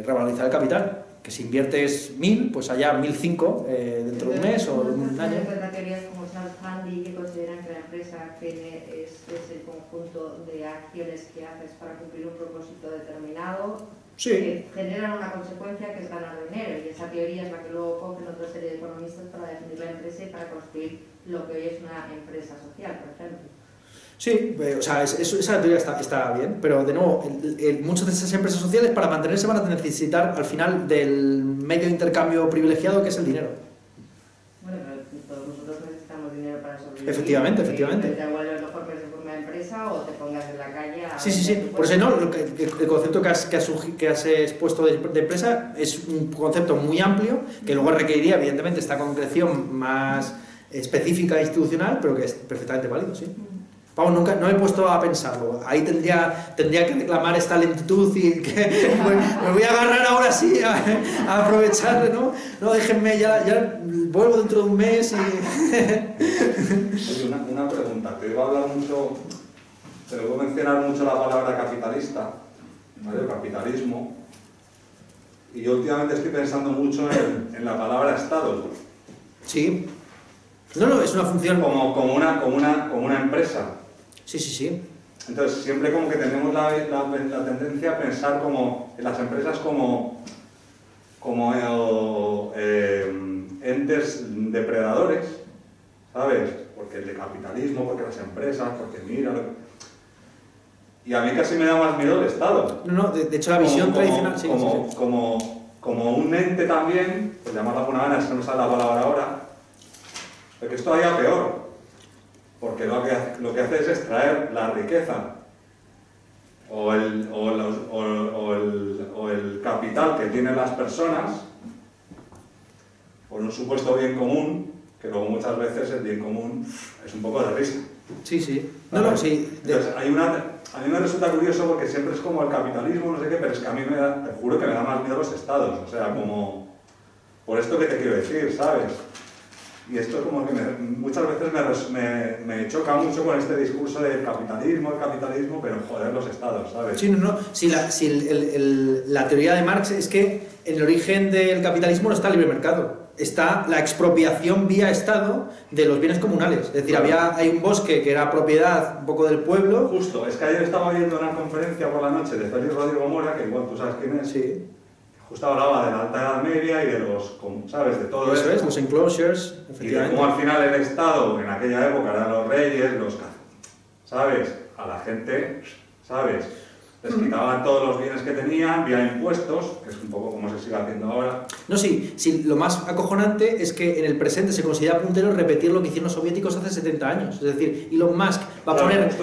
revalorizar el capital. Que si inviertes 1.000, pues allá 1.005 dentro de un mes o un año. ¿Encuentra teorías como Charles Handy que consideran que la empresa es el conjunto de acciones que haces para cumplir un propósito determinado? Sí. Que generan una consecuencia que es ganar dinero, y esa teoría es la que luego cogen otra serie de economistas para definir la empresa y para construir lo que hoy es una empresa social, por ejemplo. Sí, o sea, esa teoría está bien, pero de nuevo, muchas de esas empresas sociales para mantenerse van a necesitar al final del medio de intercambio privilegiado que es el dinero. Bueno, pero todos nosotros necesitamos dinero para sobrevivir. Efectivamente. Te da igual lo mejor que se forme una empresa o te pongas en la calle a... Sí. Por eso no, el concepto que has expuesto de empresa es un concepto muy amplio que luego requeriría, evidentemente, esta concreción más específica e institucional, pero que es perfectamente válido, sí. Vamos, nunca, no me he puesto a pensarlo. Ahí tendría que reclamar esta lentitud y que me voy a agarrar ahora sí a aprovechar, ¿no? No, déjenme, ya vuelvo dentro de un mes y... Oye, una pregunta. Te iba a hablar mucho, te voy a mencionar mucho la palabra capitalista, ¿vale? El capitalismo. Y yo últimamente estoy pensando mucho en la palabra Estado. Sí. No, es una función... Como una empresa. Sí. Entonces, siempre como que tenemos la tendencia a pensar como en las empresas como entes depredadores, ¿sabes? Porque el de capitalismo, porque las empresas, porque mira... Y a mí casi me da más miedo el Estado. No, de hecho la visión tradicional... Sí. Como un ente también, pues llamarlo de alguna manera, si no me sale la palabra ahora, porque es todavía peor. Porque lo que hace es extraer la riqueza o el capital que tienen las personas por un supuesto bien común, que luego muchas veces el bien común es un poco de risa. Sí. Sí. Entonces, a mí me resulta curioso porque siempre es como el capitalismo, no sé qué, pero es que a mí te juro que me da más miedo los estados. O sea, como... Por esto que te quiero decir, ¿sabes? Y esto es como que muchas veces me choca mucho con este discurso del capitalismo, pero joder, los estados, ¿sabes? Sí, la teoría de Marx es que en el origen del capitalismo no está el libre mercado, está la expropiación vía Estado de los bienes comunales. Es decir, Claro. hay un bosque que era propiedad un poco del pueblo. Justo, es que ayer estaba viendo una conferencia por la noche de Félix Rodrigo Mora, que igual tú sabes quién es. Sí. Justo hablaba de la Alta Edad Media y de los, ¿sabes? De todo Eso esto. es, los enclosures, Y de efectivamente. cómo al final el Estado, en aquella época eran los reyes, ¿sabes? A la gente, ¿sabes? Les quitaban todos los bienes que tenían vía impuestos, que es un poco como se sigue haciendo ahora. No, sí, lo más acojonante es que en el presente se considera puntero repetir lo que hicieron los soviéticos hace 70 años. Es decir, Elon Musk va a poner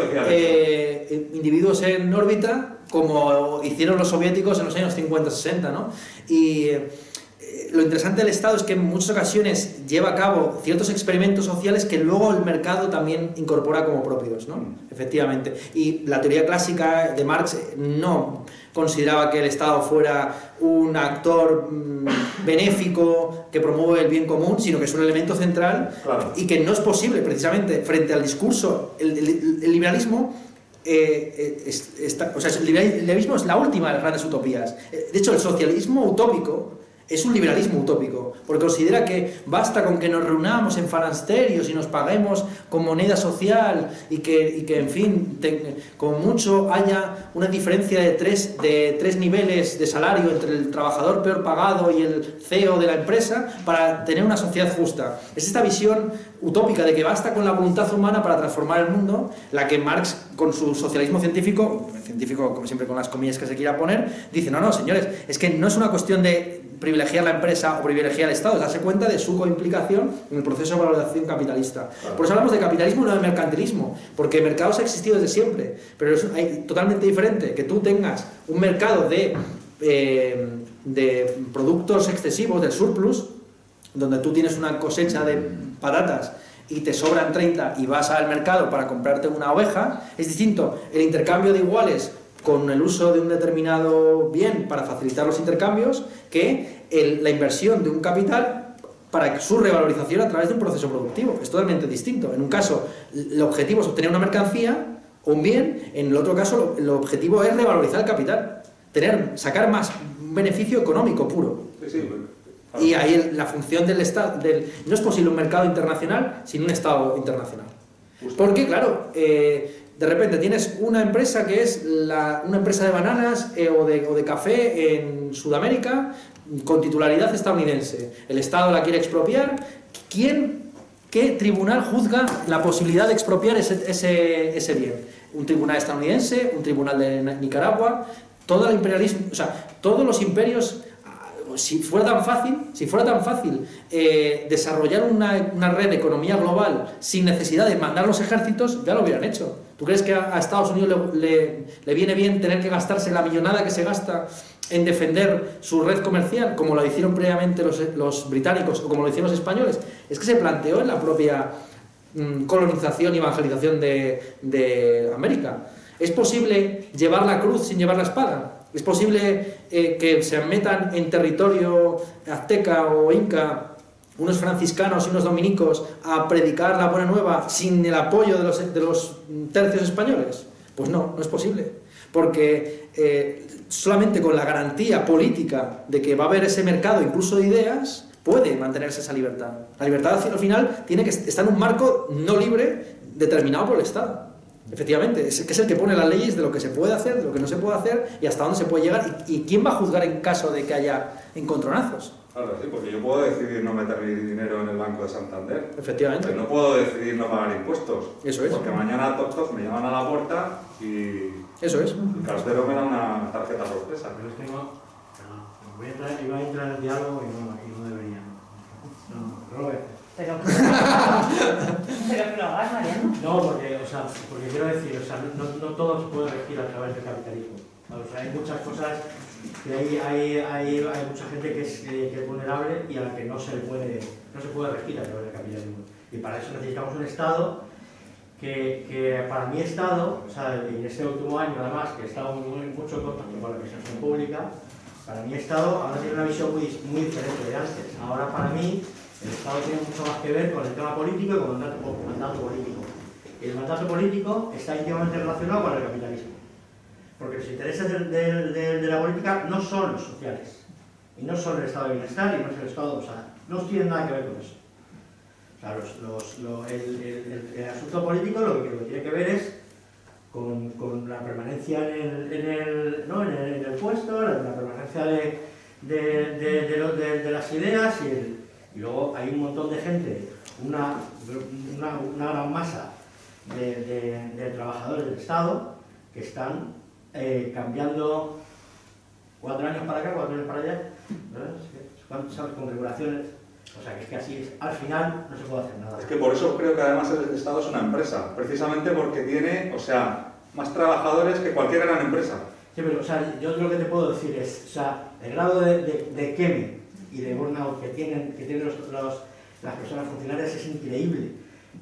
individuos en órbita como hicieron los soviéticos en los años 50-60, ¿no? Y lo interesante del Estado es que en muchas ocasiones lleva a cabo ciertos experimentos sociales que luego el mercado también incorpora como propios, ¿no? Efectivamente. Y la teoría clásica de Marx no consideraba que el Estado fuera un actor benéfico que promueve el bien común, sino que es un elemento central. Claro. Y que no es posible, precisamente, frente al discurso, el liberalismo... el liberalismo es la última de las grandes utopías. De hecho, el socialismo utópico es un liberalismo utópico, porque considera que basta con que nos reunamos en falasterios y nos paguemos con moneda social y que en fin, con mucho haya una diferencia de tres niveles de salario entre el trabajador peor pagado y el CEO de la empresa para tener una sociedad justa. Es esta visión utópica de que basta con la voluntad humana para transformar el mundo, la que Marx, con su socialismo científico como siempre con las comillas que se quiera poner, dice, no, señores, es que no es una cuestión de privilegiar la empresa o privilegiar el Estado, es darse cuenta de su coimplicación en el proceso de valorización capitalista. Claro. Por eso hablamos de capitalismo y no de mercantilismo, porque mercados ha existido desde siempre, pero es totalmente diferente que tú tengas un mercado de productos excesivos, del surplus, donde tú tienes una cosecha de patatas y te sobran 30 y vas al mercado para comprarte una oveja. Es distinto el intercambio de iguales con el uso de un determinado bien para facilitar los intercambios que la inversión de un capital para su revalorización a través de un proceso productivo. Es totalmente distinto. En un caso, el objetivo es obtener una mercancía o un bien, en el otro caso, el objetivo es revalorizar el capital, sacar más beneficio económico puro. Sí, claro. Y ahí la función del Estado, no es posible un mercado internacional sin un Estado internacional. Porque, claro, de repente tienes una empresa que es una empresa de bananas o de café en Sudamérica con titularidad estadounidense. El Estado la quiere expropiar. ¿Quién ¿qué tribunal juzga la posibilidad de expropiar ese bien? Un tribunal estadounidense, un tribunal de Nicaragua, todo el imperialismo, o sea, todos los imperios. Si fuera tan fácil desarrollar una red de economía global sin necesidad de mandar los ejércitos, ya lo hubieran hecho. ¿Tú crees que a Estados Unidos le viene bien tener que gastarse la millonada que se gasta en defender su red comercial, como lo hicieron previamente los británicos o como lo hicieron los españoles? Es que se planteó en la propia colonización y evangelización de América. ¿Es posible llevar la cruz sin llevar la espada? ¿Es posible que se metan en territorio azteca o inca unos franciscanos y unos dominicos a predicar la buena nueva sin el apoyo de los tercios españoles? Pues no es posible. Porque solamente con la garantía política de que va a haber ese mercado, incluso de ideas, puede mantenerse esa libertad. La libertad al final tiene que estar en un marco no libre determinado por el Estado. Efectivamente, que es el que pone las leyes de lo que se puede hacer, de lo que no se puede hacer y hasta dónde se puede llegar y quién va a juzgar en caso de que haya encontronazos. Claro, sí, porque yo puedo decidir no meter mi dinero en el Banco de Santander. Efectivamente. Pero no puedo decidir no pagar impuestos. Eso es. Porque mañana me llaman a la puerta y eso es. El cartero me da una tarjeta sorpresa. Pero es que iba a entrar en el diálogo y no debería. No lo voy a hacer. Pero que lo hagas, Mariano. No, porque quiero decir, no todo se puede regir a través del capitalismo. O sea, hay muchas cosas que hay mucha gente que es vulnerable y a la que no se puede regir a través del capitalismo. Y para eso necesitamos un Estado que para mi Estado, o sea, en este último año además, que he estado mucho en contacto con la administración pública, para mi Estado ahora tiene una visión muy diferente de antes. Ahora para mí el Estado tiene mucho más que ver con el tema político y con el mandato político. Y el mandato político está íntimamente relacionado con el capitalismo. Porque los intereses de la política no son los sociales. Y no son el estado de bienestar y no es el estado, o sea, no tienen nada que ver con eso. O sea, el asunto político lo que tiene que ver es con la permanencia en el puesto, la permanencia de las ideas y luego hay un montón de gente, una gran masa de trabajadores del Estado que están cambiando 4 años para acá, 4 años para allá, ¿sabes? Con regulaciones. O sea, que es que así es. Al final no se puede hacer nada. Es que por eso creo que además el Estado es una empresa, precisamente porque tiene, o sea, más trabajadores que cualquier gran empresa. Sí, pero o sea, yo lo que te puedo decir es, o sea, el grado de queme y de burnout que tienen las personas funcionarias es increíble,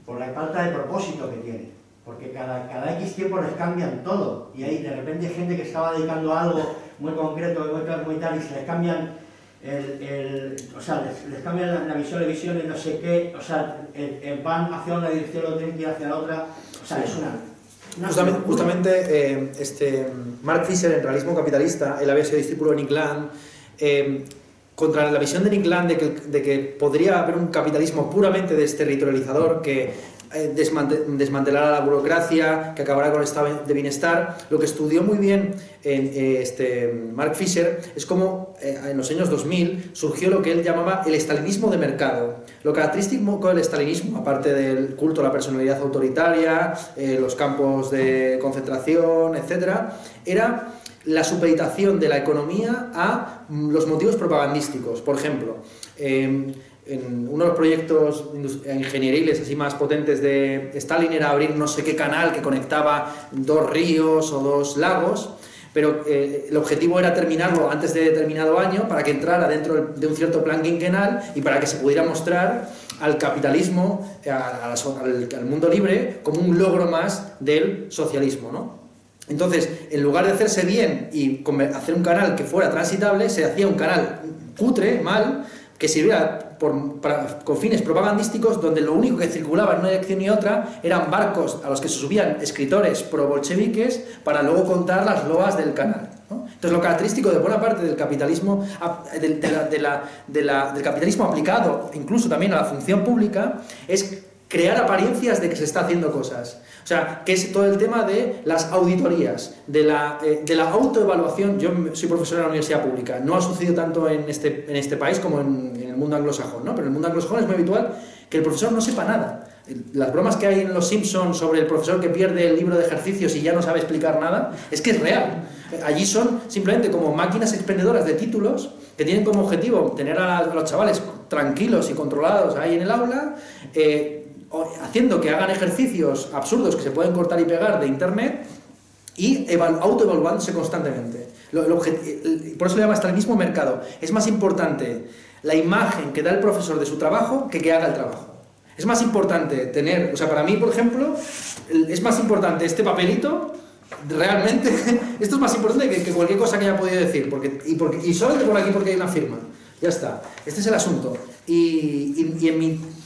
por la falta de propósito que tienen, porque cada X tiempo les cambian todo, y hay de repente gente que estaba dedicando a algo muy concreto, muy tal, y se les cambian o sea, les cambian la visión y no sé qué, o sea, van hacia una dirección, lo tienen que ir hacia la otra, o sea, es una Justamente Mark Fisher en Realismo Capitalista, él había sido discípulo de Nick Land, contra la visión de Nick Land de que podría haber un capitalismo puramente desterritorializador que desmantelará la burocracia, que acabará con el estado de bienestar. Lo que estudió muy bien Mark Fisher es cómo en los años 2000 surgió lo que él llamaba el estalinismo de mercado. Lo característico del estalinismo, aparte del culto a la personalidad autoritaria, los campos de concentración, etc., era la supeditación de la economía a los motivos propagandísticos. Por ejemplo, en uno de los proyectos ingenieriles así más potentes de Stalin era abrir no sé qué canal que conectaba 2 ríos o 2 lagos, pero el objetivo era terminarlo antes de determinado año para que entrara dentro de un cierto plan quinquenal y para que se pudiera mostrar al capitalismo, al mundo libre, como un logro más del socialismo, ¿no? Entonces, en lugar de hacerse bien y hacer un canal que fuera transitable, se hacía un canal cutre, mal, que sirviera con fines propagandísticos, donde lo único que circulaba en una dirección y otra eran barcos a los que se subían escritores pro-bolcheviques para luego contar las loas del canal, ¿no? Entonces, lo característico de buena parte del capitalismo, del capitalismo aplicado incluso también a la función pública, es crear apariencias de que se está haciendo cosas. O sea, que es todo el tema de las auditorías, de la autoevaluación. Yo soy profesor en la universidad pública. No ha sucedido tanto en este país como en el mundo anglosajón, ¿no? Pero en el mundo anglosajón es muy habitual que el profesor no sepa nada. Las bromas que hay en Los Simpsons sobre el profesor que pierde el libro de ejercicios y ya no sabe explicar nada, es que es real. Allí son simplemente como máquinas expendedoras de títulos que tienen como objetivo tener a los chavales tranquilos y controlados ahí en el aula, haciendo que hagan ejercicios absurdos que se pueden cortar y pegar de internet y autoevaluándose constantemente. Por eso le llama estalinismo mercado. Es más importante la imagen que da el profesor de su trabajo que haga el trabajo. Es más importante tener, o sea, para mí, por ejemplo, es más importante este papelito, realmente, esto es más importante que cualquier cosa que haya podido decir, y solo por aquí porque hay una firma. Ya está, este es el asunto.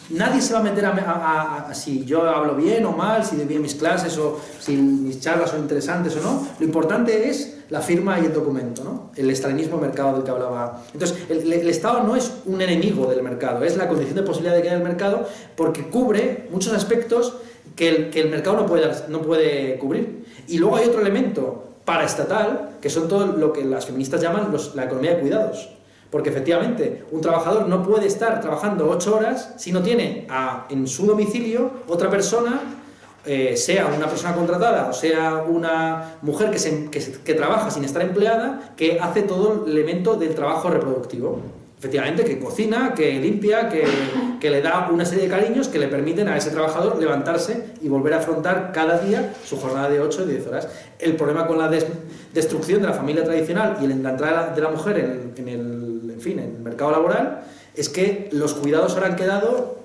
Nadie se va a meter a si yo hablo bien o mal, si doy bien mis clases o si mis charlas son interesantes o no. Lo importante es la firma y el documento, ¿no? El estalinismo mercado del que hablaba. Entonces, el Estado no es un enemigo del mercado, es la condición de posibilidad de que haya el mercado porque cubre muchos aspectos que el mercado no puede cubrir. Y luego hay otro elemento paraestatal, que son todo lo que las feministas llaman la economía de cuidados. Porque efectivamente, un trabajador no puede estar trabajando 8 horas si no tiene en su domicilio otra persona, sea una persona contratada o sea una mujer que trabaja sin estar empleada, que hace todo el elemento del trabajo reproductivo. Efectivamente, que cocina, que limpia, que le da una serie de cariños que le permiten a ese trabajador levantarse y volver a afrontar cada día su jornada de 8 o 10 horas. El problema con la destrucción de la familia tradicional y la entrada de la mujer en el mercado laboral es que los cuidados ahora han quedado.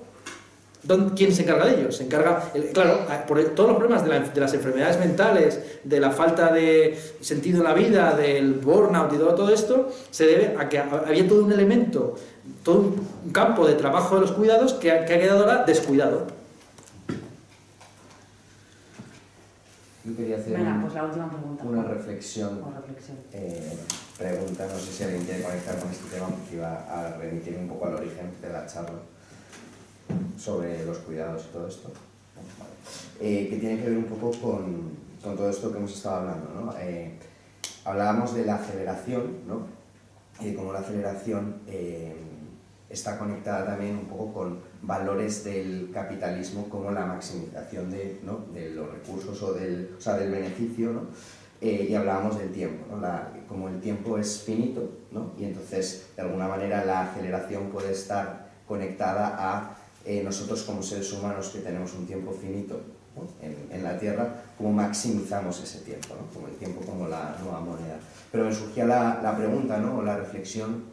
¿Quién se encarga de ellos? Se encarga, claro, por todos los problemas de las enfermedades mentales, de la falta de sentido en la vida, del burnout y todo esto, se debe a que había todo un elemento, todo un campo de trabajo de los cuidados que ha quedado ahora descuidado. Yo quería hacer pues la última pregunta. una reflexión. Pregunta, no sé si alguien quiere conectar con este tema, porque iba a remitir un poco al origen de la charla sobre los cuidados y todo esto, que tiene que ver un poco con todo esto que hemos estado hablando, ¿no? Hablábamos de la aceleración, ¿no? Y de cómo la aceleración está conectada también un poco con valores del capitalismo, como la maximización de los recursos o del beneficio, ¿no? Y hablábamos del tiempo, ¿no? Como el tiempo es finito, ¿no? Y entonces de alguna manera la aceleración puede estar conectada a nosotros como seres humanos que tenemos un tiempo finito, ¿no? en la Tierra, cómo maximizamos ese tiempo, ¿no? Como el tiempo como la nueva moneda. Pero me surgía la pregunta, ¿no? O la reflexión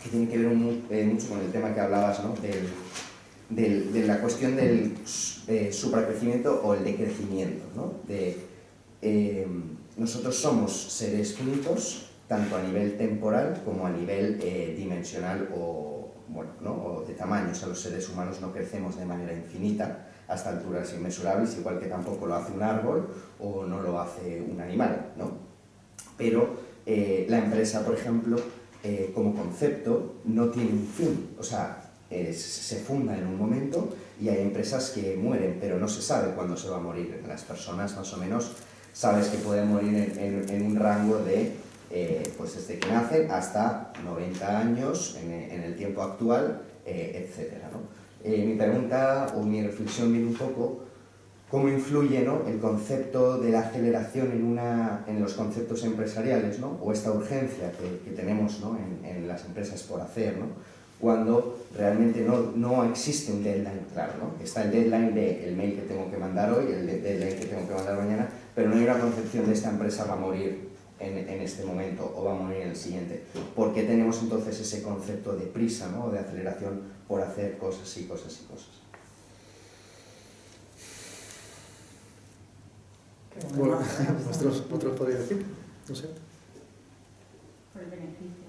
que tiene que ver mucho con el tema que hablabas, ¿no? De la cuestión del supracrecimiento o el decrecimiento, ¿no? Nosotros somos seres finitos, tanto a nivel temporal como a nivel dimensional o de tamaño. O sea, los seres humanos no crecemos de manera infinita hasta alturas inmensurables, igual que tampoco lo hace un árbol o no lo hace un animal, ¿no? Pero la empresa, por ejemplo, como concepto, no tiene un fin. O sea, se funda en un momento y hay empresas que mueren, pero no se sabe cuándo se va a morir. Las personas, más o menos, sabes que pueden morir en un rango de pues desde que nacen hasta 90 años en el tiempo actual, etcétera, ¿no? Mi pregunta o mi reflexión viene un poco cómo influye, ¿no? El concepto de la aceleración en los conceptos empresariales, ¿no? O esta urgencia que tenemos, ¿no? en las empresas por hacer, ¿no? Cuando realmente no existe un deadline claro, ¿no? Está el deadline del mail que tengo que mandar hoy, el deadline que tengo que mandar mañana, pero no hay una concepción de esta empresa va a morir en este momento o va a morir en el siguiente. ¿Por qué tenemos entonces ese concepto de prisa, ¿no? De aceleración por hacer cosas y cosas y cosas? Bueno, ¿otros podrían decir? No sé. Por el beneficio.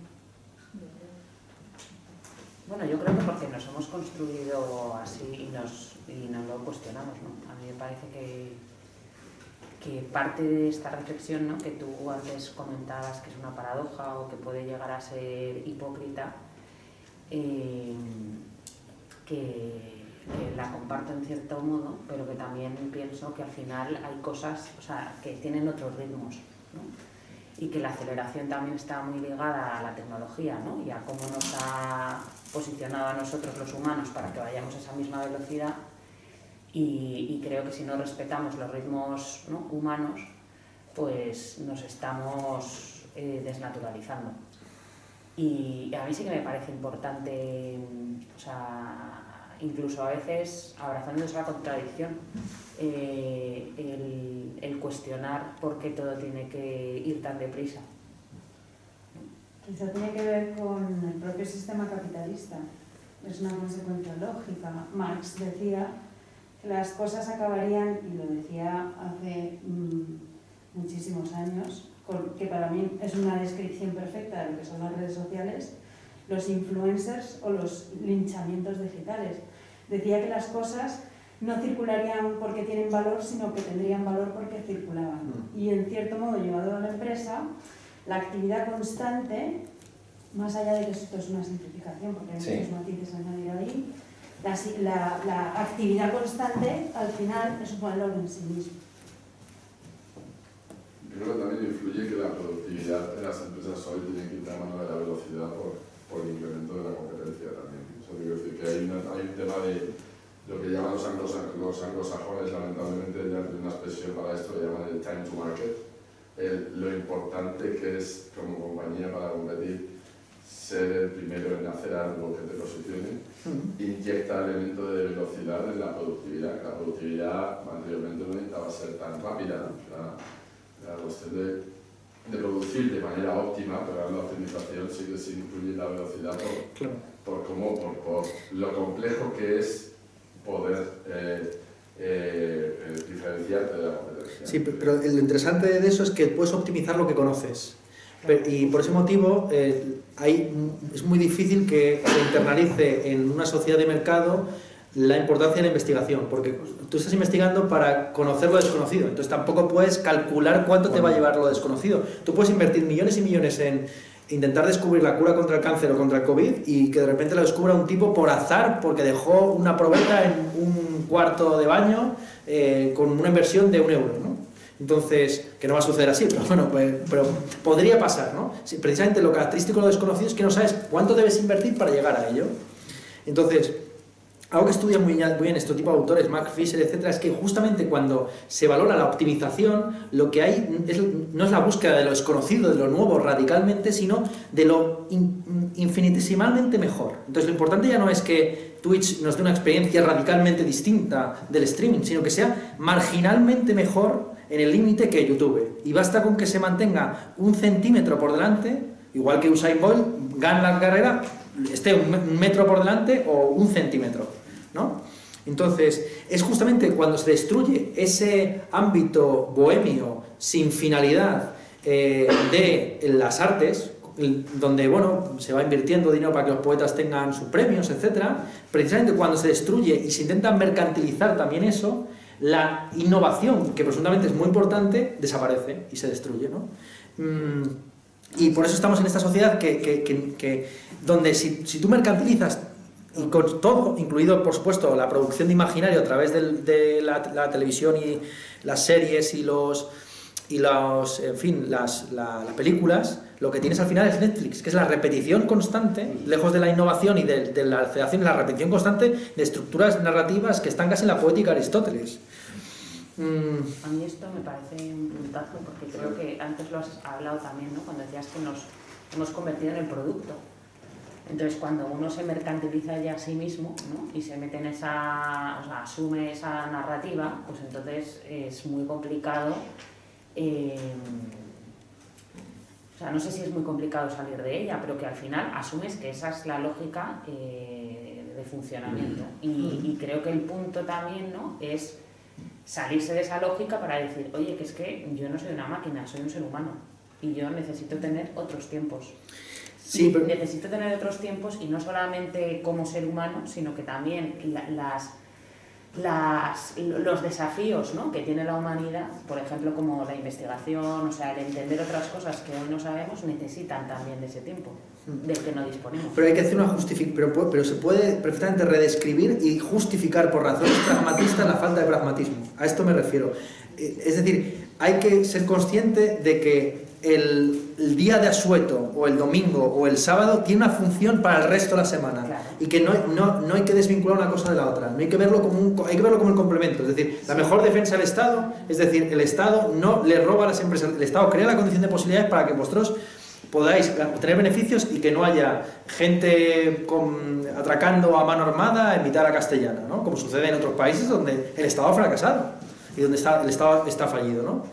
Bueno, yo creo que porque nos hemos construido así y nos lo cuestionamos, ¿no? A mí me parece que parte de esta reflexión, ¿no? Que tú antes comentabas que es una paradoja o que puede llegar a ser hipócrita, que la comparto en cierto modo, pero que también pienso que al final hay cosas, o sea, que tienen otros ritmos, ¿no? y que la aceleración también está muy ligada a la tecnología, ¿no? Y a cómo nos ha posicionado a nosotros los humanos para que vayamos a esa misma velocidad, y creo que si no respetamos los ritmos, ¿no?, humanos, pues nos estamos desnaturalizando. Y a mí sí que me parece importante, o sea, incluso a veces, abrazándose a la contradicción, el cuestionar por qué todo tiene que ir tan deprisa. Quizá tiene que ver con el propio sistema capitalista. Es una consecuencia lógica. Marx decía que las cosas acabarían, y lo decía hace muchísimos años, que para mí es una descripción perfecta de lo que son las redes sociales, los influencers o los linchamientos digitales. Decía que las cosas no circularían porque tienen valor, sino que tendrían valor porque circulaban. Y en cierto modo, llevado a la empresa, la actividad constante, más allá de que esto es una simplificación, porque hay muchos matices a añadir ahí, la actividad constante al final es un valor en sí mismo. Yo creo que también influye que la productividad de las empresas hoy tiene que ir de la mano de la velocidad por el incremento de la competencia también. O sea, quiero decir que hay un tema de lo que llaman los anglosajones, lamentablemente ya tienen una expresión para esto, lo llaman el time to market. Lo importante que es como compañía para competir ser el primero en hacer algo que te posicione, inyecta elemento de velocidad en la productividad. La productividad anteriormente no necesitaba ser tan rápida, ¿no? La cuestión de producir de manera óptima, pero la optimización sí que se incluye la velocidad por lo complejo que es poder diferenciarte de la competencia. Sí, pero lo interesante de eso es que puedes optimizar lo que conoces. Y por ese motivo es muy difícil que se internalice en una sociedad de mercado la importancia de la investigación, porque tú estás investigando para conocer lo desconocido, entonces tampoco puedes calcular cuánto te va a llevar lo desconocido. Tú puedes invertir millones y millones en intentar descubrir la cura contra el cáncer o contra el COVID y que de repente la descubra un tipo por azar porque dejó una probeta en un cuarto de baño con una inversión de €1, ¿no? Entonces, que no va a suceder así, pero bueno, pero podría pasar, ¿no? Sí, precisamente lo característico de lo desconocido es que no sabes cuánto debes invertir para llegar a ello. Entonces, algo que estudian muy bien este tipo de autores, Mark Fisher, etcétera, es que justamente cuando se valora la optimización, lo que hay no es la búsqueda de lo desconocido, de lo nuevo radicalmente, sino de lo infinitesimalmente mejor. Entonces, lo importante ya no es que Twitch nos dé una experiencia radicalmente distinta del streaming, sino que sea marginalmente mejor en el límite que YouTube. Y basta con que se mantenga 1 centímetro por delante, igual que Usain Bolt gana la carrera, esté 1 metro por delante o 1 centímetro, ¿no? Entonces, es justamente cuando se destruye ese ámbito bohemio sin finalidad de las artes, donde bueno, se va invirtiendo dinero para que los poetas tengan sus premios, etcétera, precisamente cuando se destruye y se intenta mercantilizar también eso, la innovación, que presuntamente es muy importante, desaparece y se destruye, ¿no? Y por eso estamos en esta sociedad donde si tú mercantilizas, y con todo, incluido por supuesto la producción de imaginario a través de la televisión y las series y en fin, las películas, lo que tienes al final es Netflix, que es la repetición constante, lejos de la innovación y de la aceleración, la repetición constante de estructuras narrativas que están casi en la poética de Aristóteles. A mí esto me parece un puntazo, porque creo que antes lo has hablado también, ¿no? Cuando decías que nos hemos convertido en el producto. Entonces, cuando uno se mercantiliza ya a sí mismo, ¿no? Y se mete en esa, o sea, asume esa narrativa, pues entonces es muy complicado. O sea, no sé si es muy complicado salir de ella, pero que al final asumes que esa es la lógica de funcionamiento. Y creo que el punto también, ¿no? Es salirse de esa lógica para decir, oye, que es que yo no soy una máquina, soy un ser humano y yo necesito tener otros tiempos. Sí, pero necesito tener otros tiempos, y no solamente como ser humano, sino que también los desafíos, ¿no?, que tiene la humanidad, por ejemplo, como la investigación, o sea, el entender otras cosas que hoy no sabemos, necesitan también de ese tiempo del que no disponemos. Pero hay que hacer una justificación, pero se puede perfectamente redescribir y justificar por razones pragmatistas la falta de pragmatismo. A esto me refiero. Es decir, hay que ser consciente de que el día de asueto o el domingo o el sábado tiene una función para el resto de la semana, claro, y que no hay que desvincular una cosa de la otra, no hay que verlo como hay que verlo como el complemento. Es decir, la mejor defensa del Estado, es decir, el Estado no le roba a las empresas, el Estado crea la condición de posibilidades para que vosotros podáis obtener beneficios y que no haya gente atracando a mano armada en mitad de la castellana, ¿no?, como sucede en otros países donde el Estado ha fracasado y donde el Estado está fallido, ¿no?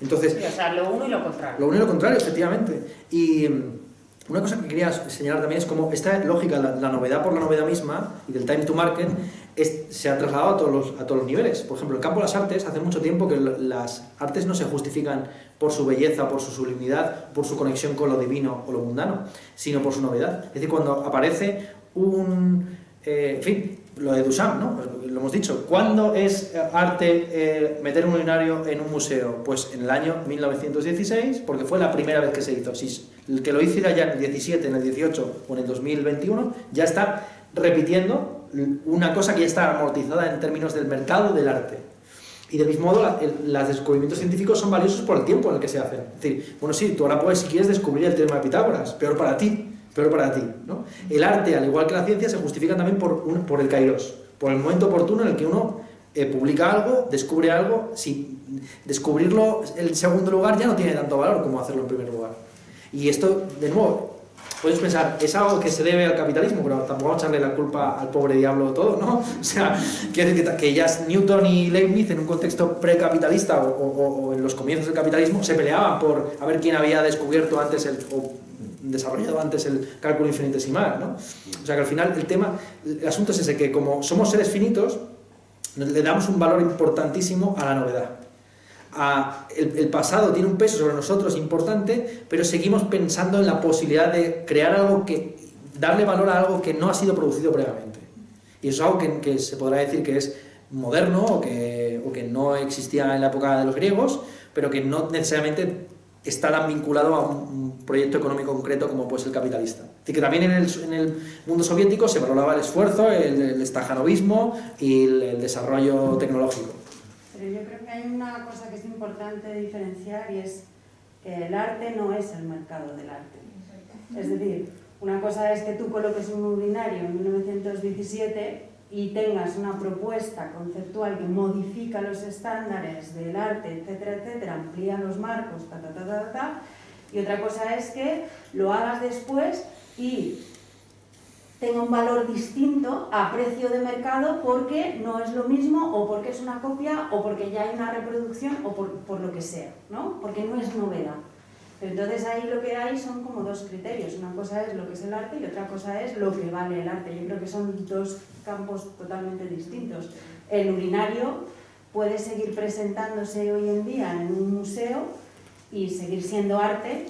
Entonces, sí, o sea, lo uno y lo contrario. Lo uno y lo contrario, efectivamente. Y una cosa que quería señalar también es cómo esta lógica, la novedad por la novedad misma y del time to market, se ha trasladado a todos los niveles. Por ejemplo, en el campo de las artes, hace mucho tiempo que las artes no se justifican por su belleza, por su sublimidad, por su conexión con lo divino o lo mundano, sino por su novedad. Es decir, cuando aparece en fin, lo de Duchamp, ¿no? Lo hemos dicho. ¿Cuándo es arte meter un urinario en un museo? Pues en el año 1916, porque fue la primera vez que se hizo. Si el que lo hiciera ya en el 17, en el 18 o en el 2021, ya está repitiendo una cosa que ya está amortizada en términos del mercado del arte. Y del mismo modo, los descubrimientos científicos son valiosos por el tiempo en el que se hacen. Es decir, bueno, sí, tú ahora puedes, si quieres, descubrir el teorema de Pitágoras, peor para ti, ¿no? El arte, al igual que la ciencia, se justifica también por el kairos, por el momento oportuno en el que uno publica algo, descubre algo. Si descubrirlo en segundo lugar ya no tiene tanto valor como hacerlo en primer lugar. Y esto, de nuevo, puedes pensar, es algo que se debe al capitalismo, pero tampoco vamos a echarle la culpa al pobre diablo todo, ¿no? O sea, quiero decir que ya Newton y Leibniz, en un contexto precapitalista o en los comienzos del capitalismo, se peleaban por a ver quién había descubierto antes desarrollado antes el cálculo infinitesimal, ¿no? O sea que al final el asunto es ese, que como somos seres finitos, le damos un valor importantísimo a la novedad. El pasado tiene un peso sobre nosotros importante, pero seguimos pensando en la posibilidad de crear algo darle valor a algo que no ha sido producido previamente. Y eso es algo que se podrá decir que es moderno o que no existía en la época de los griegos, pero que no necesariamente está tan vinculado a un proyecto económico concreto como puede ser el capitalista. Es decir, que también en el mundo soviético se valoraba el esfuerzo, el stajanovismo y el desarrollo tecnológico. Pero yo creo que hay una cosa que es importante diferenciar, y es que el arte no es el mercado del arte. Es decir, una cosa es que tú coloques un urinario en 1917 y tengas una propuesta conceptual que modifica los estándares del arte, etcétera, etcétera, amplía los marcos, y otra cosa es que lo hagas después y tenga un valor distinto a precio de mercado porque no es lo mismo, o porque es una copia, o porque ya hay una reproducción, o por lo que sea, ¿no? Porque no es novedad. Pero entonces ahí lo que hay son como dos criterios. Una cosa es lo que es el arte y otra cosa es lo que vale el arte. Yo creo que son dos campos totalmente distintos. El urinario puede seguir presentándose hoy en día en un museo y seguir siendo arte,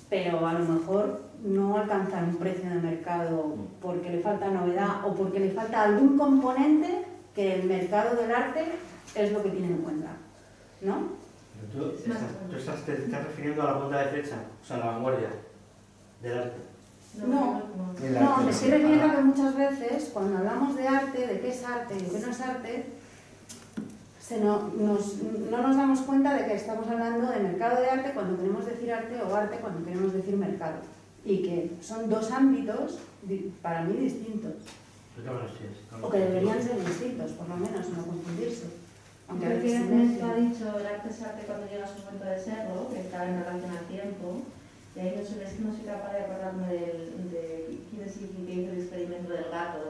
pero a lo mejor no alcanza un precio de mercado porque le falta novedad o porque le falta algún componente que el mercado del arte es lo que tiene en cuenta, ¿no? Te estás refiriendo a la punta de flecha, o sea, a la vanguardia del arte. No, me estoy refiriendo a que muchas veces cuando hablamos de arte, de qué es arte y qué no es arte, no nos damos cuenta de que estamos hablando de mercado de arte cuando queremos decir arte, o arte cuando queremos decir mercado. Y que son dos ámbitos para mí distintos. O que deberían ser distintos, por lo menos, no confundirse. Aunque creo que Ernesto ha dicho el arte es arte cuando llega a su momento de serlo, que está en relación al tiempo, y ahí no soy capaz de acordarme de quién es el que hizo el experimento del gato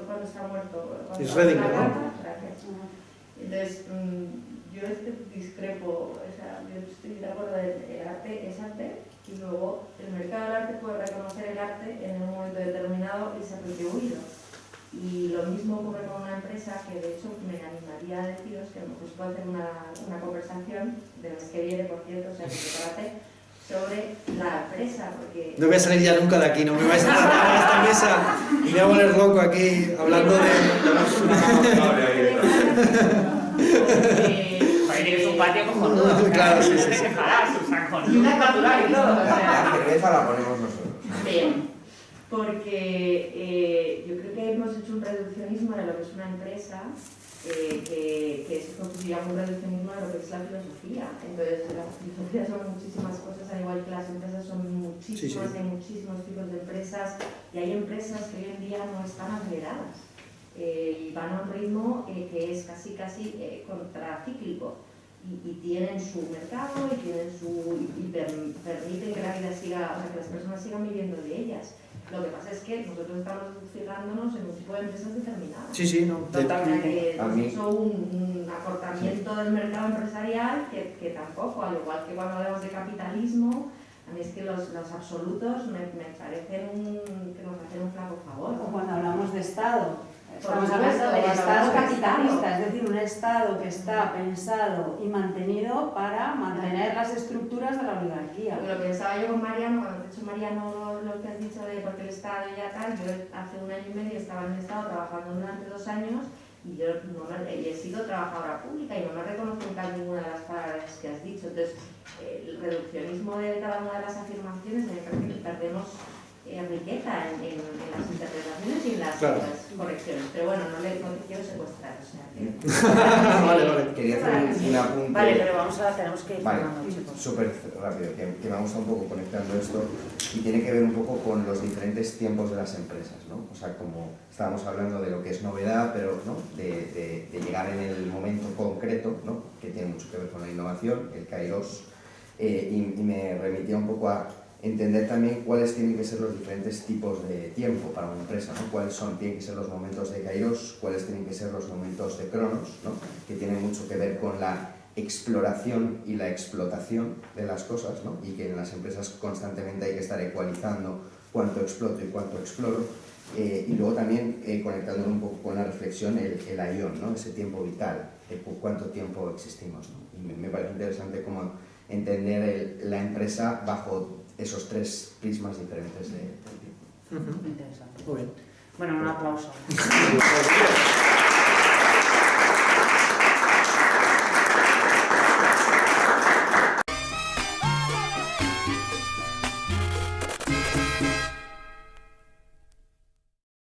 cuando está muerto. Es Redinger, ¿no? Entonces, yo discrepo, o sea, yo estoy de acuerdo de que el arte es arte, y luego el mercado del arte puede reconocer el arte en un momento determinado y ser retribuido. Y lo mismo ocurre con una empresa que, de hecho, me animaría a deciros que a lo mejor se puede hacer una conversación del mes que viene, por cierto, o sea, que prepárate, sobre la empresa, porque... No voy a salir ya nunca de aquí, no me vais a tratar a esta mesa y me voy a volver loco aquí hablando de... Tienes un patio cojonudo. Claro, sí. Y una natural y todo. La cerveza la ponemos nosotros. Bien, porque yo creo que hemos hecho un reduccionismo de lo que es una empresa, que es como si llama un reduccionismo de lo que es la filosofía. Entonces, la filosofía son muchísimas cosas, al igual que las empresas son muchísimas, hay muchísimos tipos de empresas, y hay empresas que hoy en día no están aceleradas y van a un ritmo que es casi contracíclico. Y tienen su mercado y permiten que la vida siga, o sea, que las personas sigan viviendo de ellas. Lo que pasa es que nosotros estamos fijándonos en un tipo de empresas determinadas. Sí, no. Totalmente. Hemos hecho un acortamiento del mercado empresarial que tampoco, al igual que cuando hablamos de capitalismo, a mí es que los absolutos me parecen que nos hacen un flaco favor. O cuando hablamos de Estado. Estamos hablando del Estado capitalista, Estado. es decir, un Estado que está pensado y mantenido para mantener las estructuras de la oligarquía. Lo pensaba yo con Mariano, cuando te he hecho Mariano lo que has dicho de porque el Estado ya tal, yo hace 1 año y medio estaba en el Estado trabajando durante 2 años y yo he sido trabajadora pública y no me reconozco en casi ninguna de las palabras que has dicho. Entonces, el reduccionismo de cada una de las afirmaciones, me parece que perdemos riqueza en las interpretaciones y en las correcciones. Pero bueno, no te quiero secuestrar, o sea que... Vale. Quería hacer un apunte. Vale, pero tenemos que ir cerrando, chicos. Súper rápido, que me gusta un poco conectando esto y tiene que ver un poco con los diferentes tiempos de las empresas, ¿no? O sea, como estábamos hablando de lo que es novedad, pero ¿no? de llegar en el momento concreto, ¿no? Que tiene mucho que ver con la innovación, el Kairos, y me remitía un poco a entender también cuáles tienen que ser los diferentes tipos de tiempo para una empresa, ¿no? Cuáles tienen que ser los momentos de Kairos, cuáles tienen que ser los momentos de Cronos, ¿no? Que tienen mucho que ver con la exploración y la explotación de las cosas, ¿no? Y que en las empresas constantemente hay que estar ecualizando cuánto exploto y cuánto exploro, y luego también conectándolo un poco con la reflexión, el aión, ¿no? Ese tiempo vital, por cuánto tiempo existimos, ¿no? Y me parece interesante cómo entender la empresa bajo esos 3 prismas diferentes de tiempo. Interesante. Muy bien. Bueno, un aplauso.